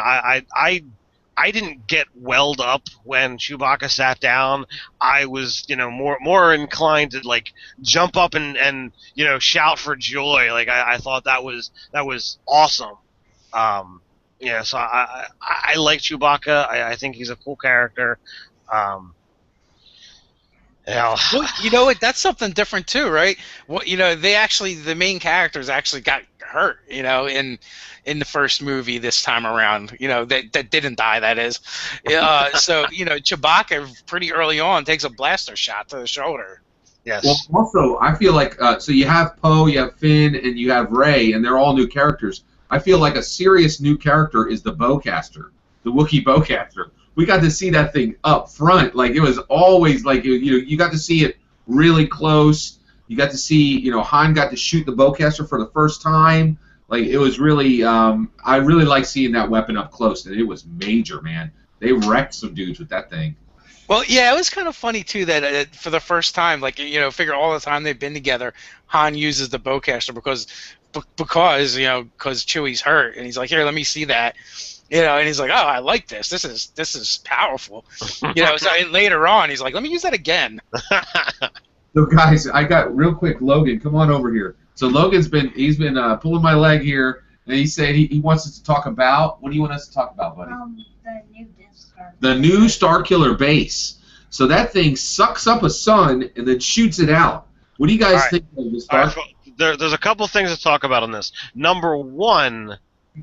I didn't get welled up when Chewbacca sat down. I was more inclined to like jump up and shout for joy. Like I thought that was awesome. So I like Chewbacca. I think he's a cool character. Well, you know what? That's something different too, right? Well, the main characters actually got hurt, in the first movie this time around. That didn't die. That is, so Chewbacca pretty early on takes a blaster shot to the shoulder. Yes. Well, also I feel like so you have Poe, you have Finn, and you have Rey, and they're all new characters. I feel like a serious new character is the bowcaster, the Wookiee bowcaster. We got to see that thing up front. Like, it was always, like, you got to see it really close. You got to see, Han got to shoot the bowcaster for the first time. Like, it was really, I really like seeing that weapon up close, and it was major, man. They wrecked some dudes with that thing. Well, yeah, it was kind of funny, too, that for the first time, like, figure all the time they've been together, Han uses the bowcaster because Chewie's hurt, and he's like, here, let me see that. And he's like, oh, I like this. This is powerful. So later on, he's like, let me use that again. So, guys, I got real quick, Logan, come on over here. So Logan's been pulling my leg here, and he said he wants us to talk about. What do you want us to talk about, buddy? The new Star. The new Starkiller Base. So that thing sucks up a sun and then shoots it out. What do you guys think of the Starkiller? Right, there's a couple things to talk about on this. Number one,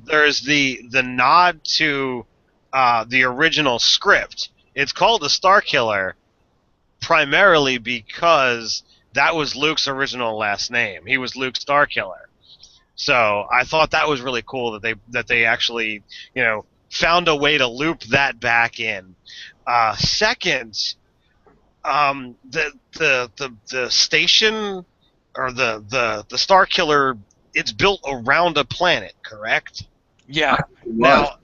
there's the nod to the original script. It's called the Starkiller primarily because that was Luke's original last name. He was Luke Starkiller. So I thought that was really cool that they actually found a way to loop that back in. Second, the station or the Starkiller, it's built around a planet, correct? Yeah. Now,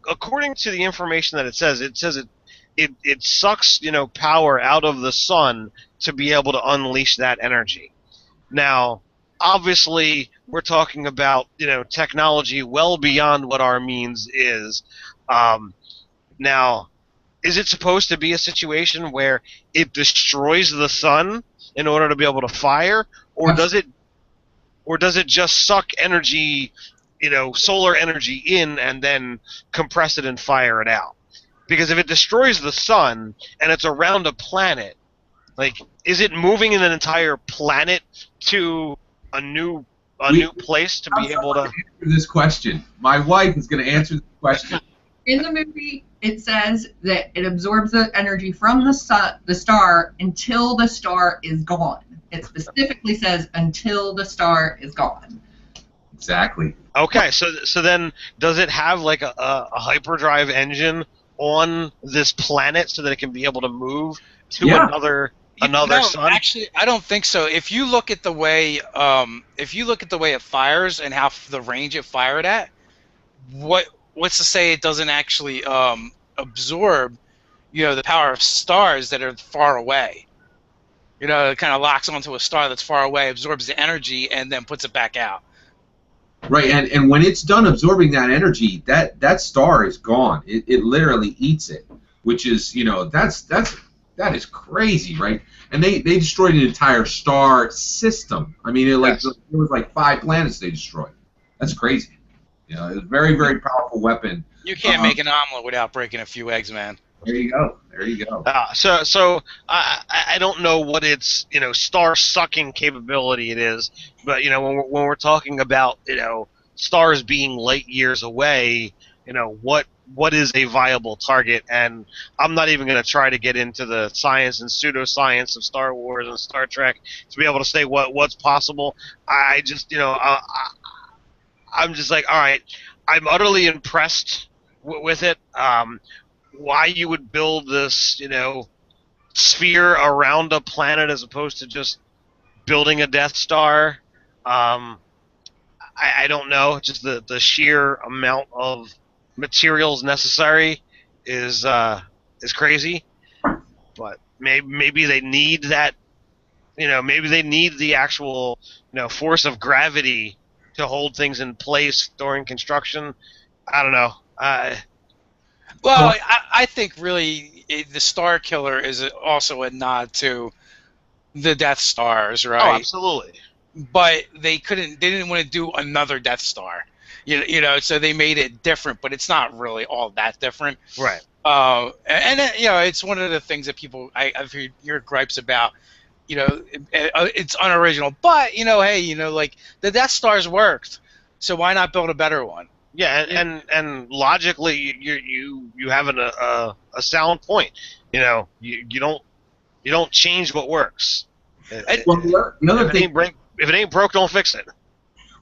according to the information that it says it sucks, power out of the sun to be able to unleash that energy. Now, obviously, we're talking about, technology well beyond what our means is. Now, is it supposed to be a situation where it destroys the sun in order to be able to fire, or does it just suck energy, solar energy in and then compress it and fire it out? Because if it destroys the sun and it's around a planet, like, is it moving an entire planet to a new place to be able to answer this question? My wife is going to answer this question. In the movie, it says that it absorbs the energy from the star until the star is gone. It specifically says until the star is gone. Exactly. Okay, so then does it have like a hyperdrive engine on this planet so that it can be able to move to Yeah. another No, sun? actually, I don't think so. If you look at the way, it fires and how the range it fired at, what's to say it doesn't actually absorb, the power of stars that are far away. It kind of locks onto a star that's far away, absorbs the energy, and then puts it back out. Right, and when it's done absorbing that energy, that star is gone. It literally eats it, which is, that is crazy, right? And they destroyed an entire star system. I mean, Yes. it was like 5 planets they destroyed. That's crazy. It's a very, very powerful weapon. You can't make an omelet without breaking a few eggs, man. There you go. There you go. So I don't know what its star sucking capability it is, but when we're talking about stars being light years away, what is a viable target? And I'm not even going to try to get into the science and pseudoscience of Star Wars and Star Trek to be able to say what's possible. I just I'm just like, all right, I'm utterly impressed with it. Why you would build this, sphere around a planet as opposed to just building a Death Star? I don't know. Just the sheer amount of materials necessary is crazy. But maybe they need that. Maybe they need the actual force of gravity to hold things in place during construction. I don't know. Well, I think really the Star Killer is also a nod to the Death Stars, Oh, right? absolutely. But they didn't want to do another Death Star, so they made it different, but it's not really all that different. Right. It's one of the things that I've heard your gripes about. It's unoriginal, but hey, like the Death Stars worked, so why not build a better one? Yeah, and logically, you have a sound point. You don't change what works. Well, the other If thing. if it ain't broke, don't fix it.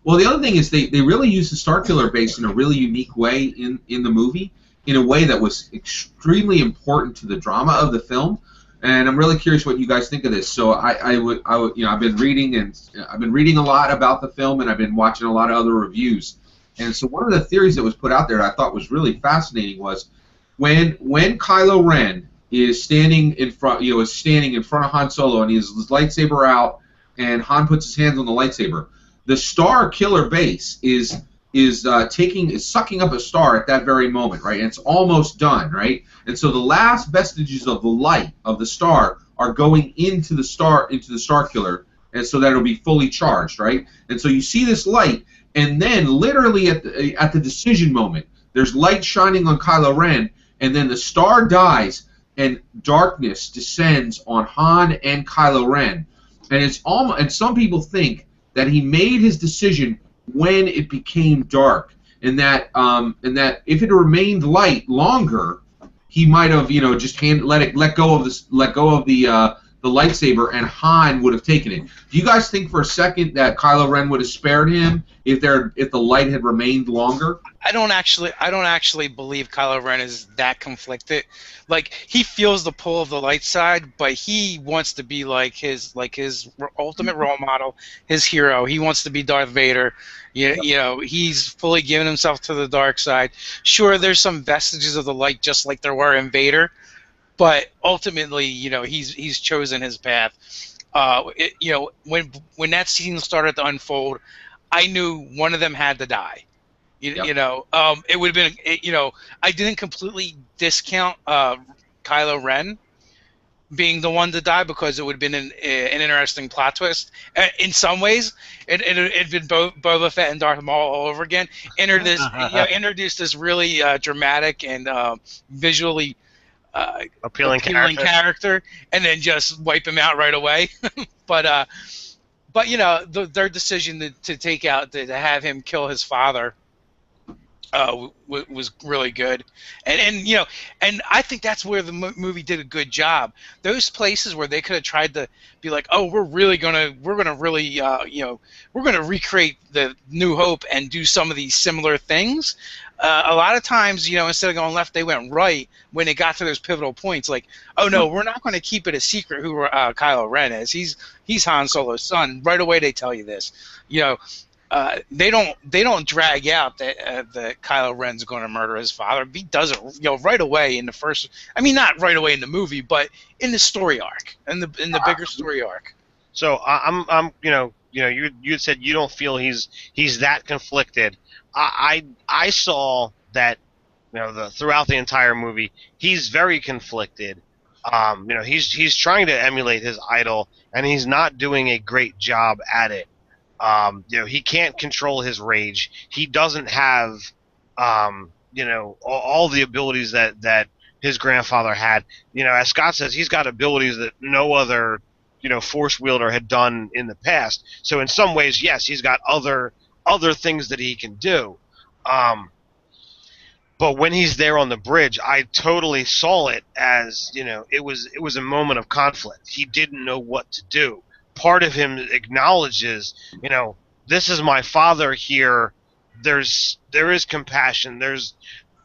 Well, the other thing is they really used the Starkiller Base in a really unique way in the movie, in a way that was extremely important to the drama of the film. And I'm really curious what you guys think of this. So I've been reading a lot about the film, and I've been watching a lot of other reviews. And so one of the theories that was put out there that I thought was really fascinating was when Kylo Ren is standing in front of Han Solo, and he has his lightsaber out, and Han puts his hands on the lightsaber. The Starkiller Base is sucking up a star at that very moment, right? And it's almost done, right? And so the last vestiges of the light of the star are going into the Starkiller, and so that it'll be fully charged, right? And so you see this light, and then literally at the decision moment, there's light shining on Kylo Ren, and then the star dies, and darkness descends on Han and Kylo Ren. And some people think that he made his decision when it became dark, and that if it had remained light longer, he might have just let go of the lightsaber, and Han would have taken it. Do you guys think for a second that Kylo Ren would have spared him if the light had remained longer? I don't actually believe Kylo Ren is that conflicted. Like, he feels the pull of the light side, but he wants to be like his ultimate role model, his hero. He wants to be Darth Vader. He's fully given himself to the dark side. Sure, there's some vestiges of the light, just like there were in Vader, but ultimately, he's chosen his path. When that scene started to unfold, I knew one of them had to die. It would have been, I didn't completely discount Kylo Ren being the one to die, because it would have been an interesting plot twist. In some ways, it'd been Boba Fett and Darth Maul all over again. Introduced this really dramatic and visually appealing character, and then just wipe him out right away. But their decision to have him kill his father was really good, and you know, and I think that's where the movie did a good job. Those places where they could have tried to be like, oh, we're gonna really we're gonna recreate the New Hope and do some of these similar things. A lot of times, instead of going left, they went right when it got to those pivotal points. Like, oh no, we're not going to keep it a secret who Kylo Ren is. He's Han Solo's son. Right away, they tell you this. They don't drag out that Kylo Ren's going to murder his father. He does it, right away in the first. I mean, not right away in the movie, but in the story arc, in the bigger story arc. So I'm you had said you don't feel he's that conflicted. I saw that throughout the entire movie he's very conflicted. He's trying to emulate his idol and he's not doing a great job at it. He can't control his rage. He doesn't have all the abilities that his grandfather had. As Scott says, he's got abilities that no other force wielder had done in the past. So in some ways, yes, he's got other things that he can do. But when he's there on the bridge, I totally saw it as it was a moment of conflict. He didn't know what to do. Part of him acknowledges, this is my father here. There is compassion. There's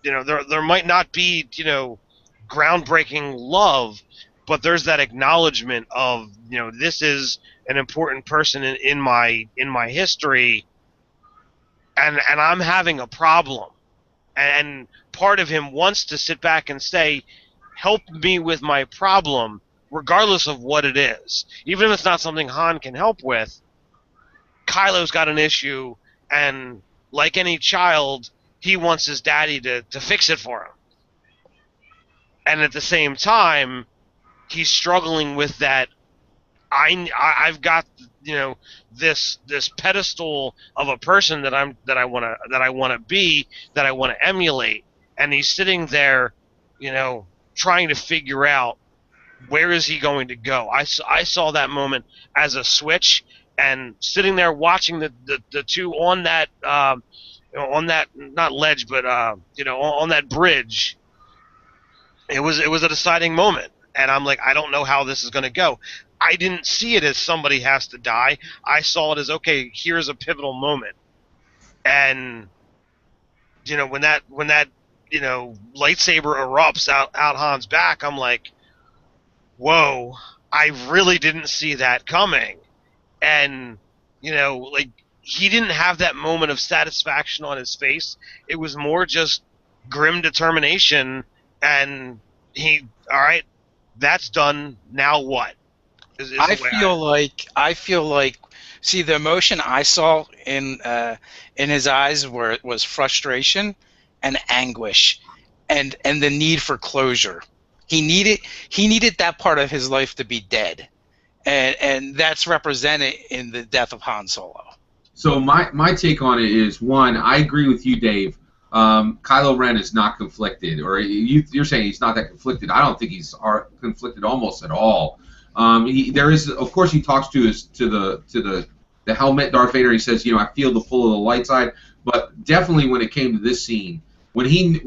there might not be groundbreaking love, but there's that acknowledgement of this is an important person in my history, and I'm having a problem, and part of him wants to sit back and say, help me with my problem, regardless of what it is. Even if it's not something Han can help with, Kylo's got an issue, and like any child, he wants his daddy to fix it for him. And at the same time, he's struggling with that. I've got this pedestal of a person that I want to be, that I want to emulate, and he's sitting there, trying to figure out where is he going to go. I saw that moment as a switch, and sitting there watching the two on that not ledge, but on that bridge. It was a deciding moment, and I'm like, I don't know how this is going to go. I didn't see it as somebody has to die. I saw it as, okay, here's a pivotal moment. And when that lightsaber erupts out Han's back, I'm like, whoa, I really didn't see that coming. And he didn't have that moment of satisfaction on his face. It was more just grim determination. And all right, that's done. Now what? I feel like, see, the emotion I saw in his eyes was frustration and anguish, and the need for closure. He needed that part of his life to be dead, and that's represented in the death of Han Solo. So my take on it is, one, I agree with you, Dave. Kylo Ren is not conflicted, or you're saying he's not that conflicted. I don't think he's conflicted almost at all. There is, of course, he talks to the helmet, Darth Vader. He says, I feel the pull of the light side. But definitely, when it came to this scene, when he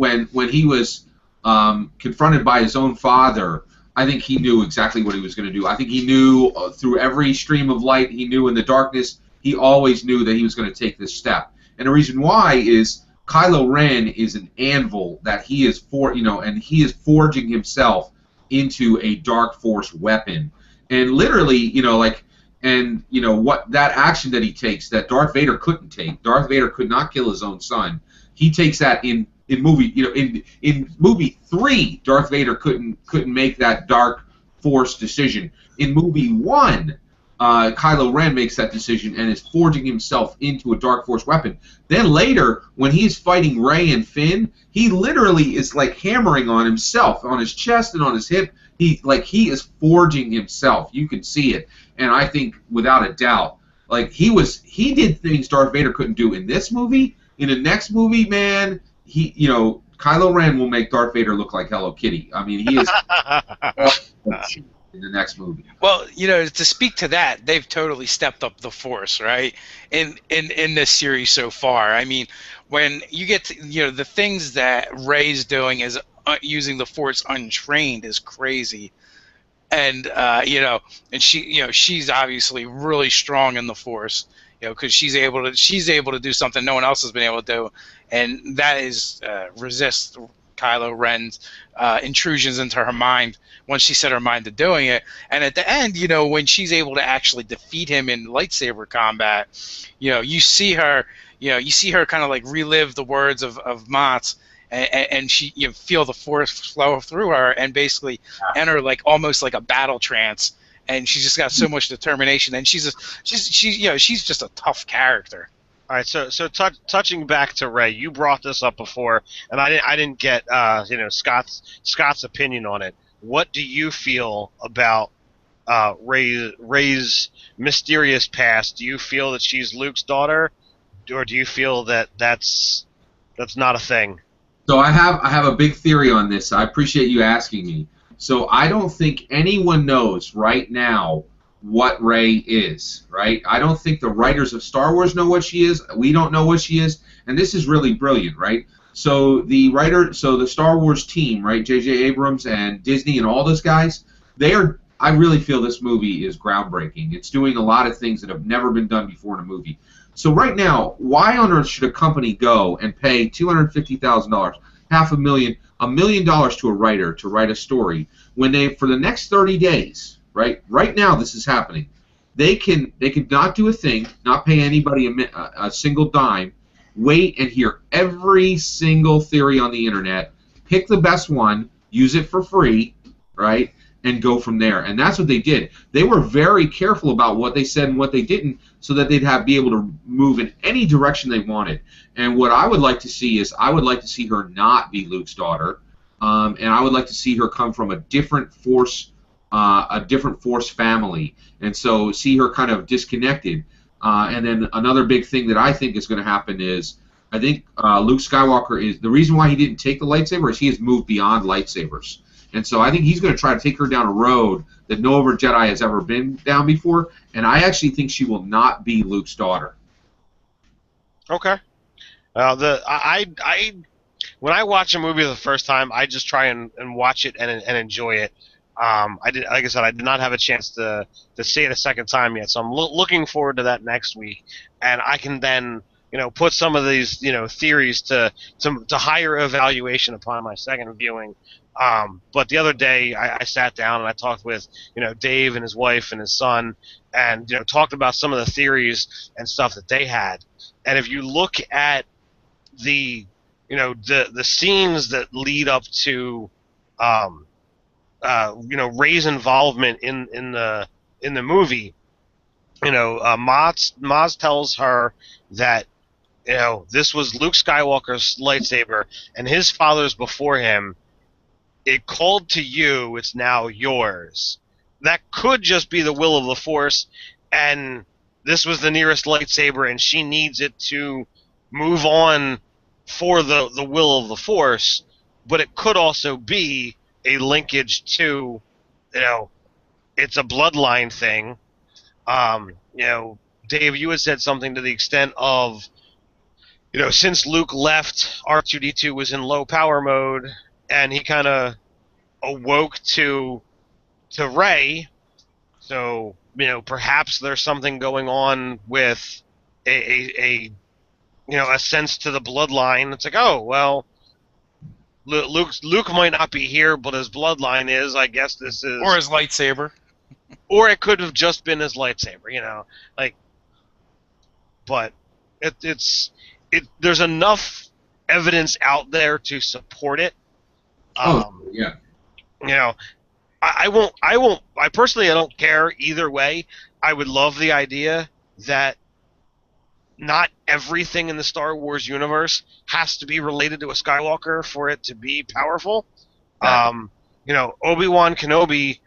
was confronted by his own father, I think he knew exactly what he was going to do. I think he knew through every stream of light. He knew in the darkness. He always knew that he was going to take this step. And the reason why is Kylo Ren is an anvil that he is and he is forging himself into a dark force weapon. And literally, what that action that he takes that Darth Vader couldn't take. Darth Vader could not kill his own son. He takes that in movie, in movie 3, Darth Vader couldn't make that dark force decision. In movie 1, Kylo Ren makes that decision and is forging himself into a dark force weapon. Then later, when he's fighting Rey and Finn, he literally is like hammering on himself, on his chest and on his hip. He is forging himself. You can see it, and I think without a doubt, he did things Darth Vader couldn't do in this movie. In the next movie, man, Kylo Ren will make Darth Vader look like Hello Kitty. I mean, he is. In the next movie. Well, to speak to that, they've totally stepped up the Force, right? In this series so far. I mean, when you get to, the things that Rey's doing is using the Force untrained is crazy. And and she's obviously really strong in the Force, because she's able to do something no one else has been able to do, and that is resist Kylo Ren's intrusions into her mind once she set her mind to doing it. And at the end, when she's able to actually defeat him in lightsaber combat, you see her kind of like relive the words of Mats, and she feel the Force flow through her and basically enter like almost like a battle trance. And she's just got so much determination, and she's just a tough character. All right, so touching back to Rey, you brought this up before, and I didn't get Scott's opinion on it. What do you feel about Rey's mysterious past? Do you feel that she's Luke's daughter, or do you feel that that's not a thing? So I have a big theory on this. I appreciate you asking me. So I don't think anyone knows right now what Rey is, right? I don't think the writers of Star Wars know what she is. We don't know what she is, and this is really brilliant, right? So the Star Wars team, right? J.J. Abrams and Disney and all those guys, I really feel this movie is groundbreaking. It's doing a lot of things that have never been done before in a movie. So right now, why on earth should a company go and pay $250,000, $500,000, $1 million to a writer to write a story when they, for the next 30 days, right now this is happening, they could not do a thing, not pay anybody a single dime, wait and hear every single theory on the internet, pick the best one, use it for free, right, and go from there. And that's what they did. They were very careful about what they said and what they didn't, so that they'd be able to move in any direction they wanted. And what I would like to see is, I would like to see her not be Luke's daughter, and I would like to see her come from a different Force family, and so see her kind of disconnected. And then another big thing that I think is going to happen is, I think Luke Skywalker is the reason why he didn't take the lightsaber is he has moved beyond lightsabers. And so I think he's going to try to take her down a road that no other Jedi has ever been down before, and I actually think she will not be Luke's daughter. Okay. When I watch a movie the first time, I just try and watch it and enjoy it. Like I said, I did not have a chance to see it a second time yet, so I'm looking forward to that next week, and I can then put some of these theories to higher evaluation upon my second viewing. But the other day, I sat down and I talked with Dave and his wife and his son, and talked about some of the theories and stuff that they had. And if you look at the scenes that lead up to Rey's involvement in the movie, Maz tells her that this was Luke Skywalker's lightsaber and his father's before him. It called to you, it's now yours. That could just be the will of the Force, and this was the nearest lightsaber, and she needs it to move on for the will of the Force, but it could also be a linkage to, it's a bloodline thing. Dave, you had said something to the extent of, since Luke left, R2-D2 was in low power mode, and he kind of awoke to Rey. So perhaps there's something going on with a sense to the bloodline. It's like, oh well, Luke might not be here, but his bloodline is. I guess this is, or his lightsaber, or it could have just been his lightsaber. But there's enough evidence out there to support it. Yeah. I personally, I don't care either way. I would love the idea that not everything in the Star Wars universe has to be related to a Skywalker for it to be powerful. Yeah. Obi-Wan Kenobi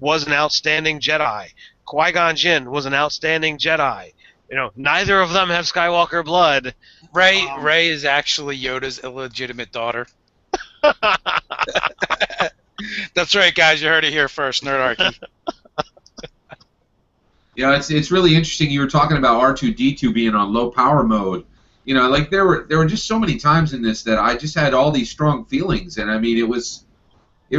was an outstanding Jedi. Qui-Gon Jinn was an outstanding Jedi. Neither of them have Skywalker blood. Rey is actually Yoda's illegitimate daughter. That's right, guys. You heard it here first, Nerdarchy. Yeah, it's really interesting. You were talking about R2-D2 being on low power mode. You know, like there were just so many times in this that I just had all these strong feelings, and I mean, it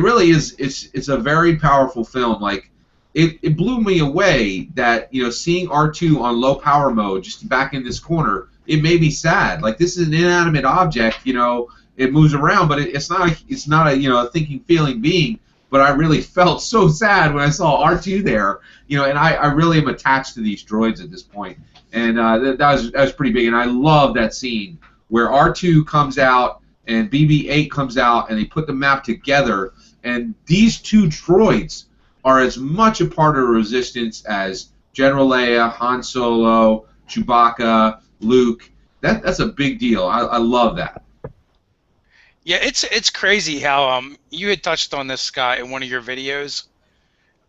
really is. It's a very powerful film. Like, it blew me away that, you know, seeing R2 on low power mode, just back in this corner, it made me sad. Like, this is an inanimate object. You know, it moves around, but it's not a you know, a thinking, feeling being. But I really felt so sad when I saw R2 there. You know, and I really am attached to these droids at this point. And that was pretty big. And I love that scene where R2 comes out and BB-8 comes out, and they put the map together. And these two droids are as much a part of the Resistance as General Leia, Han Solo, Chewbacca, Luke. That's a big deal. I love that. Yeah, it's crazy how you had touched on this, Scott, in one of your videos,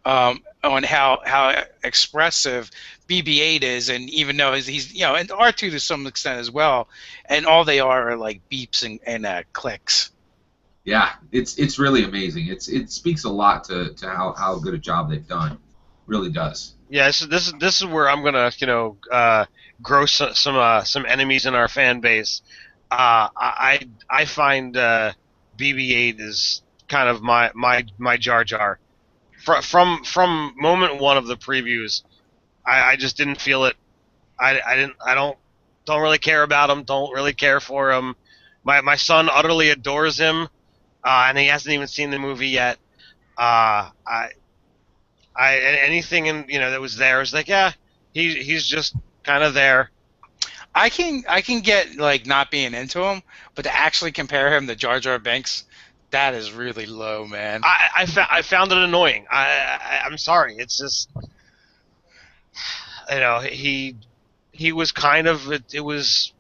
on how expressive BB-8 is, and even though he's you know, and R2 to some extent as well, and all they are like beeps and clicks. Yeah, it's really amazing. It speaks a lot to how good a job they've done. Really does. Yeah, so this is where I'm gonna, you know, grow some enemies in our fan base. I find BB-8 is kind of my Jar Jar. From moment one of the previews, I just didn't feel it. I don't really care about him. Don't really care for him. My son utterly adores him, and he hasn't even seen the movie yet. Anything in, you know, that was there is like, yeah, he's just kind of there. I can get like not being into him, but to actually compare him to Jar Jar Binks, that is really low, man. I found it annoying. I'm sorry. It's just, you know, he was kind of, it was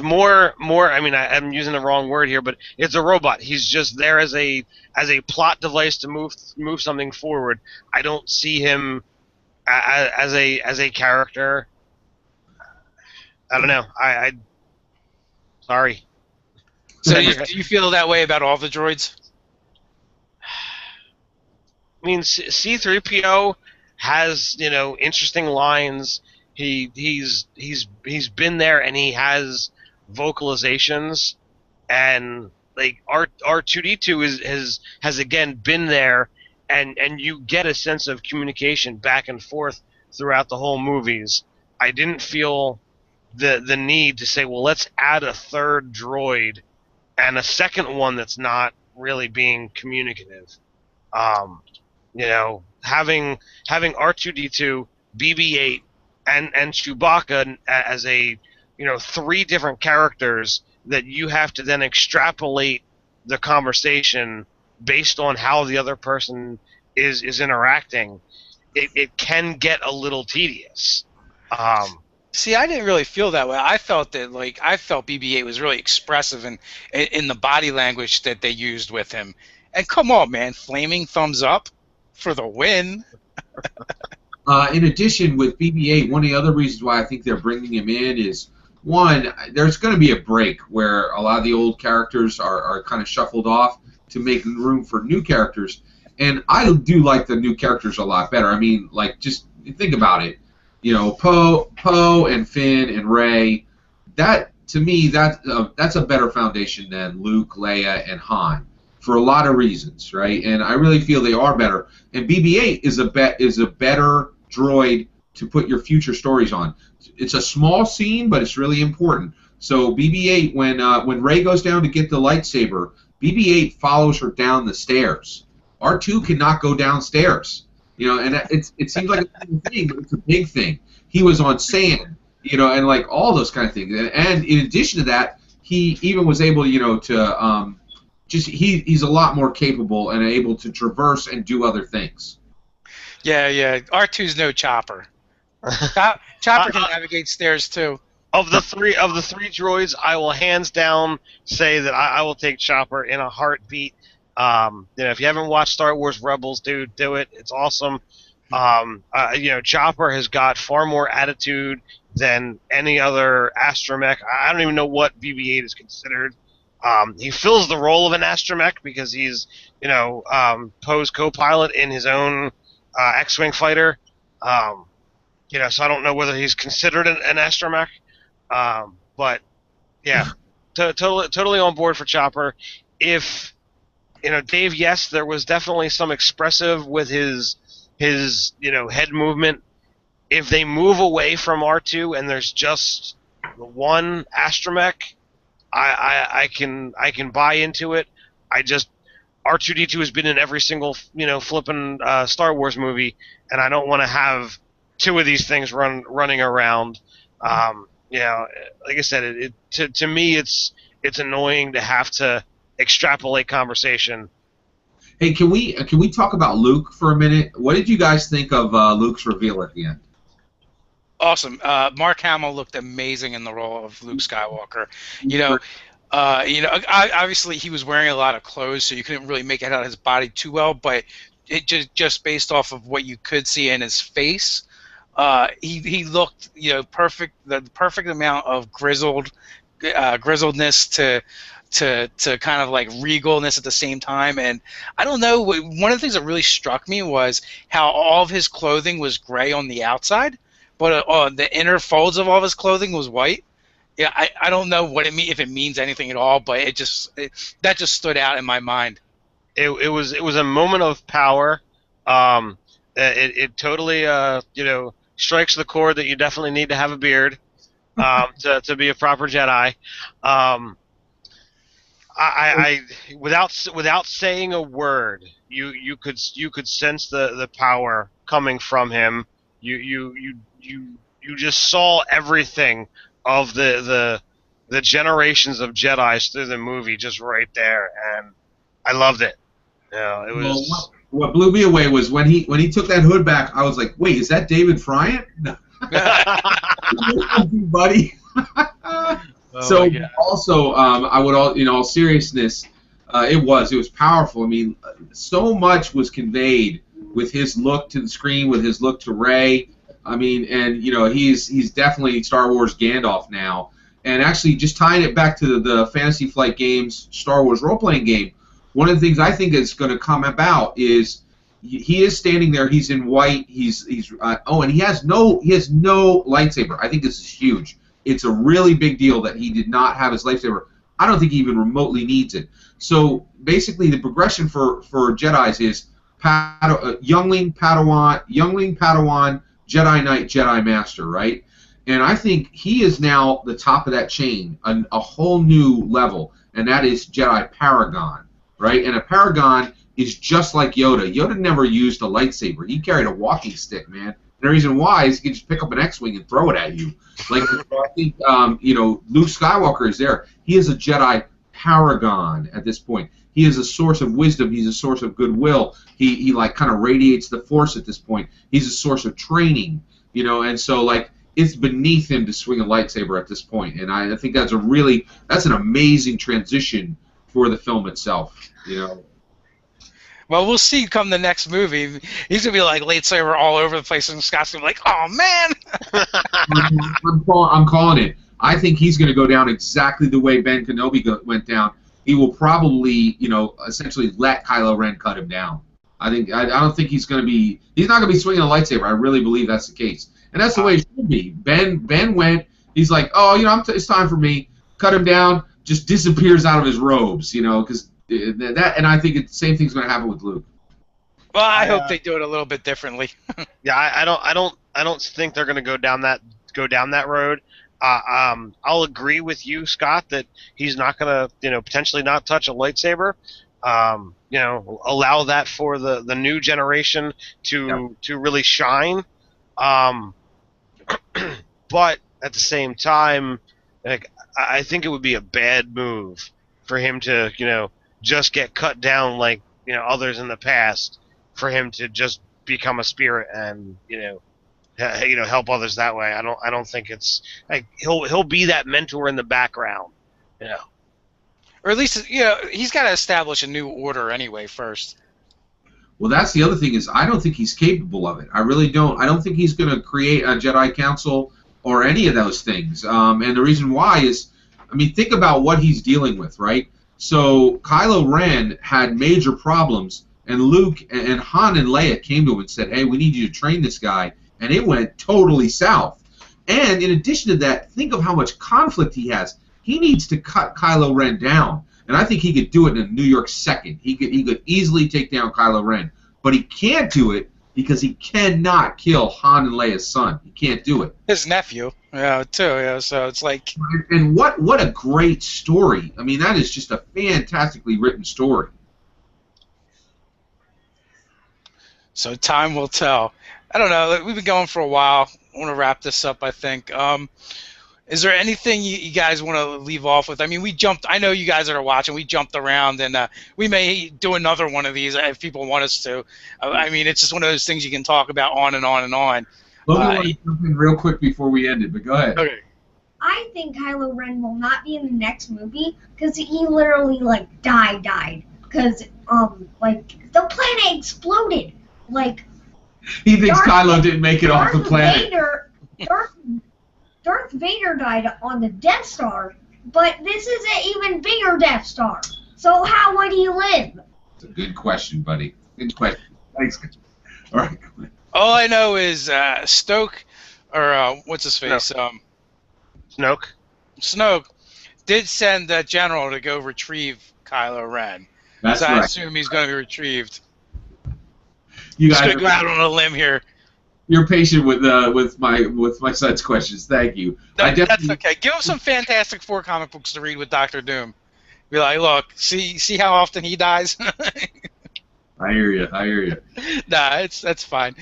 more. I mean, I'm using the wrong word here, but it's a robot. He's just there as a plot device to move something forward. I don't see him as a character. I don't know. Sorry. So do you feel that way about all the droids? I mean, C-3PO has, you know, interesting lines. He's been there, and he has vocalizations, and like R2D2 has again been there, and you get a sense of communication back and forth throughout the whole movies. I didn't feel the need to say, well, let's add a third droid and a second one that's not really being communicative. You know, having R2D2, BB-8, and Chewbacca as a, you know, 3 different characters that you have to then extrapolate the conversation based on how the other person is interacting. It can get a little tedious. See, I didn't really feel that way. I felt that, like, BB-8 was really expressive in the body language that they used with him. And come on, man, flaming thumbs up for the win. In addition, with BB-8, one of the other reasons why I think they're bringing him in is, one, there's going to be a break where a lot of the old characters are kind of shuffled off to make room for new characters. And I do like the new characters a lot better. I mean, like, just think about it. You know, Poe and Finn and Rey, that, to me, that's a better foundation than Luke, Leia, and Han for a lot of reasons, right? And I really feel they are better. And BB-8 is a better droid to put your future stories on. It's a small scene, but it's really important. So BB-8, when Rey goes down to get the lightsaber, BB-8 follows her down the stairs. R2 cannot go downstairs. You know, and it seems like a little thing, but it's a big thing. He was on sand, you know, and like all those kind of things. And in addition to that, he even was able, you know, to he's a lot more capable and able to traverse and do other things. Yeah. R2's no Chopper. Chopper can navigate stairs too. Of the three droids, I will hands down say that I will take Chopper in a heartbeat. You know, if you haven't watched Star Wars Rebels, do it. It's awesome. You know, Chopper has got far more attitude than any other astromech. I don't even know what BB-8 is considered. He fills the role of an astromech because he's, you know, Poe's co-pilot in his own X-wing fighter. You know, so I don't know whether he's considered an astromech. But yeah, totally on board for Chopper. If Dave, yes, there was definitely some expressive with his head movement. If they move away from R2 and there's just the one astromech, I can buy into it. I just R2D2 has been in every single flipping Star Wars movie, and I don't want to have two of these things running around. Like I said, to me it's annoying to have to extrapolate conversation. Hey, can we talk about Luke for a minute? What did you guys think of Luke's reveal at the end? Awesome. Mark Hamill looked amazing in the role of Luke Skywalker. Obviously he was wearing a lot of clothes, so you couldn't really make it out his body too well. But it just based off of what you could see in his face, he looked perfect. The perfect amount of grizzledness to kind of like regalness at the same time. And I don't know, one of the things that really struck me was how all of his clothing was gray on the outside, but the inner folds of all of his clothing was white. Yeah, I don't know what if it means anything at all, but that just stood out in my mind. It was a moment of power. It totally strikes the chord that you definitely need to have a beard to be a proper Jedi. I without saying a word, you could sense the power coming from him. You just saw everything of the generations of Jedis through the movie just right there, and I loved it. It was. Well, what blew me away was when he took that hood back. I was like, wait, is that David Friant? No. Buddy. So also, I would all seriousness, it was powerful. I mean, so much was conveyed with his look to the screen, with his look to Rey. I mean, and he's definitely Star Wars Gandalf now. And actually, just tying it back to the Fantasy Flight Games Star Wars role-playing game, one of the things I think is going to come about is he is standing there. He's in white. And he has no lightsaber. I think this is huge. It's a really big deal that he did not have his lightsaber. I don't think he even remotely needs it. So basically, the progression for Jedis is youngling Padawan, Jedi Knight, Jedi Master, right? And I think he is now the top of that chain, a whole new level, and that is Jedi Paragon, right? And a Paragon is just like Yoda. Yoda never used a lightsaber. He carried a walking stick, man. And the reason why is he can just pick up an X-wing and throw it at you. Like I think, Luke Skywalker is there. He is a Jedi Paragon at this point. He is a source of wisdom. He's a source of goodwill. He like kind of radiates the Force at this point. He's a source of training, and so like it's beneath him to swing a lightsaber at this point. And I think that's an amazing transition for the film itself, Well, we'll see come the next movie. He's going to be like lightsaber all over the place, and Scott's going to be like, oh, man! I'm calling it. I think he's going to go down exactly the way Ben Kenobi went down. He will probably, essentially let Kylo Ren cut him down. I don't think he's not going to be swinging a lightsaber. I really believe that's the case. And that's the way it should be. Ben went, he's like, oh, it's time for me. Cut him down, just disappears out of his robes, because that, and I think the same thing's going to happen with Luke. Well, I hope they do it a little bit differently. Yeah, I don't think they're going to go down that road. I'll agree with you, Scott, that he's not going to, potentially not touch a lightsaber. Allow that for the new generation to really shine. But at the same time, like, I think it would be a bad move for him to, just get cut down like, others in the past, for him to just become a spirit and, help others that way. I don't think it's like he'll be that mentor in the background, Or at least, he's got to establish a new order anyway first. Well, that's the other thing is I don't think he's capable of it. I really don't. I don't think he's going to create a Jedi Council or any of those things. And the reason why is, think about what he's dealing with, right? So Kylo Ren had major problems, and Luke and Han and Leia came to him and said, hey, we need you to train this guy. And it went totally south. And in addition to that, think of how much conflict he has. He needs to cut Kylo Ren down, and I think he could do it in a New York second. He could easily take down Kylo Ren, but he can't do it because he cannot kill Han and Leia's son. He can't do it. His nephew, too. So it's like. And what a great story! I mean, that is just a fantastically written story. So time will tell. I don't know. We've been going for a while. I want to wrap this up, I think. Is there anything you guys want to leave off with? I mean, I know you guys that are watching, we jumped around, and we may do another one of these if people want us to. I mean, it's just one of those things you can talk about on and on and on. Logan, I want to jump in real quick before we end it, but go ahead. Okay. I think Kylo Ren will not be in the next movie because he literally, like, died. Because, like, the planet exploded. Like, he thinks Kylo didn't make it off the planet. Darth Vader died on the Death Star, but this is an even bigger Death Star. So how would he live? It's a good question, buddy. Good question. Thanks. All right. All I know is Snoke, or what's his face? Snoke did send that general to go retrieve Kylo Ren. That's so right. I assume he's going to be retrieved. You Just guys going to go out on a limb here. You're patient with my son's questions. Thank you. That's okay. Give him some Fantastic Four comic books to read with Dr. Doom. Be like, look, see how often he dies. I hear you. Nah, that's fine,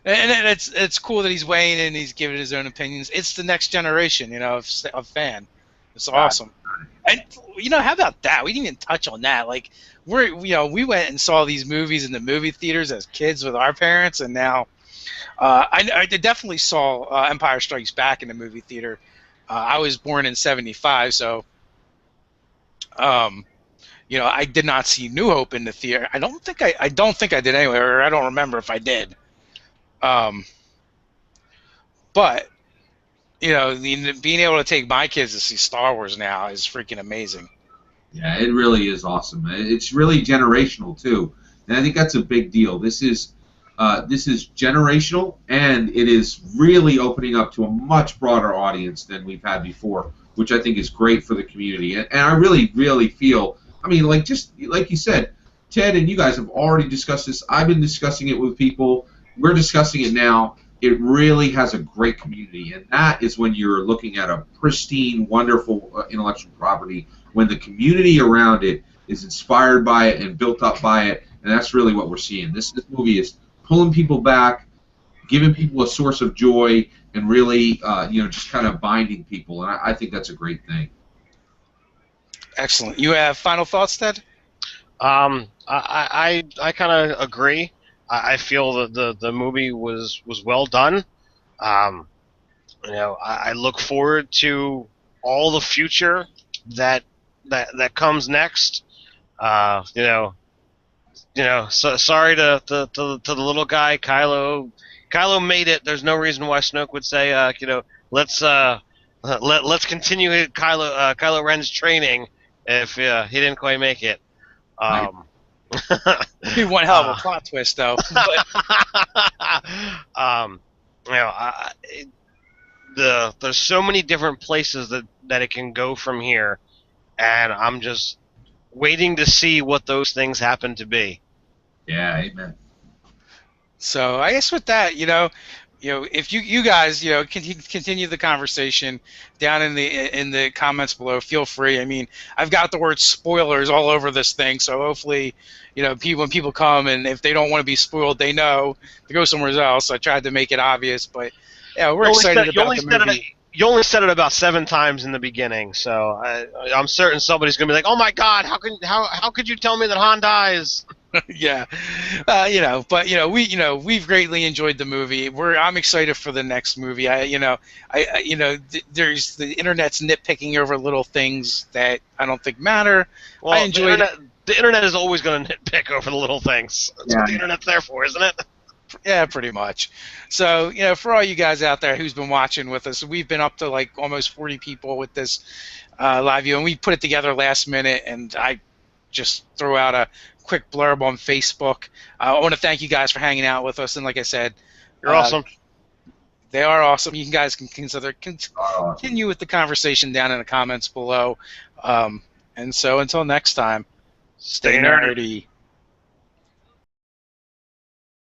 and it's cool that he's weighing in and he's giving his own opinions. It's the next generation, of fan. It's awesome. And how about that? We didn't even touch on that. Like we went and saw these movies in the movie theaters as kids with our parents, and now. I definitely saw Empire Strikes Back in the movie theater. I was born in '75, so I did not see New Hope in the theater. I don't think I did anyway, or I don't remember if I did. But being able to take my kids to see Star Wars now is freaking amazing. Yeah, it really is awesome. It's really generational too, and I think that's a big deal. This is generational, and it is really opening up to a much broader audience than we've had before, which I think is great for the community. And I really, really feel, I mean, just like you said, Ted and you guys have already discussed this. I've been discussing it with people. We're discussing it now. It really has a great community, and that is when you're looking at a pristine, wonderful intellectual property, when the community around it is inspired by it and built up by it, and that's really what we're seeing. This movie is pulling people back, giving people a source of joy, and really, just kind of binding people. And I think that's a great thing. Excellent. You have final thoughts, Ted? I kind of agree. I feel that the movie was well done. I look forward to all the future that comes next. So sorry to the little guy, Kylo. Kylo made it. There's no reason why Snoke would say, let's continue Kylo Ren's training if he didn't quite make it. Be one hell of a plot twist, though. But, there's so many different places that it can go from here, and I'm just waiting to see what those things happen to be. Yeah, amen. So I guess with that, if you guys, continue the conversation down in the comments below, feel free. I mean, I've got the word spoilers all over this thing, so hopefully, when people come and if they don't want to be spoiled, they know to go somewhere else. I tried to make it obvious, but yeah, we're excited about the movie. You only said it about 7 times in the beginning, so I'm certain somebody's gonna be like, "Oh my God, how could you tell me that Han dies?" Yeah, we've greatly enjoyed the movie. I'm excited for the next movie. There's the internet's nitpicking over little things that I don't think matter. Well, I enjoyed it. The internet is always going to nitpick over the little things. That's what the internet's there for, isn't it? Yeah, pretty much. So, for all you guys out there who's been watching with us, we've been up to like almost 40 people with this live view, and we put it together last minute, and I just threw out a quick blurb on Facebook. I want to thank you guys for hanging out with us, and like I said, you're awesome. They are awesome. You guys can Awesome. continue with the conversation down in the comments below. And so until next time, Stay nerdy. nerdy.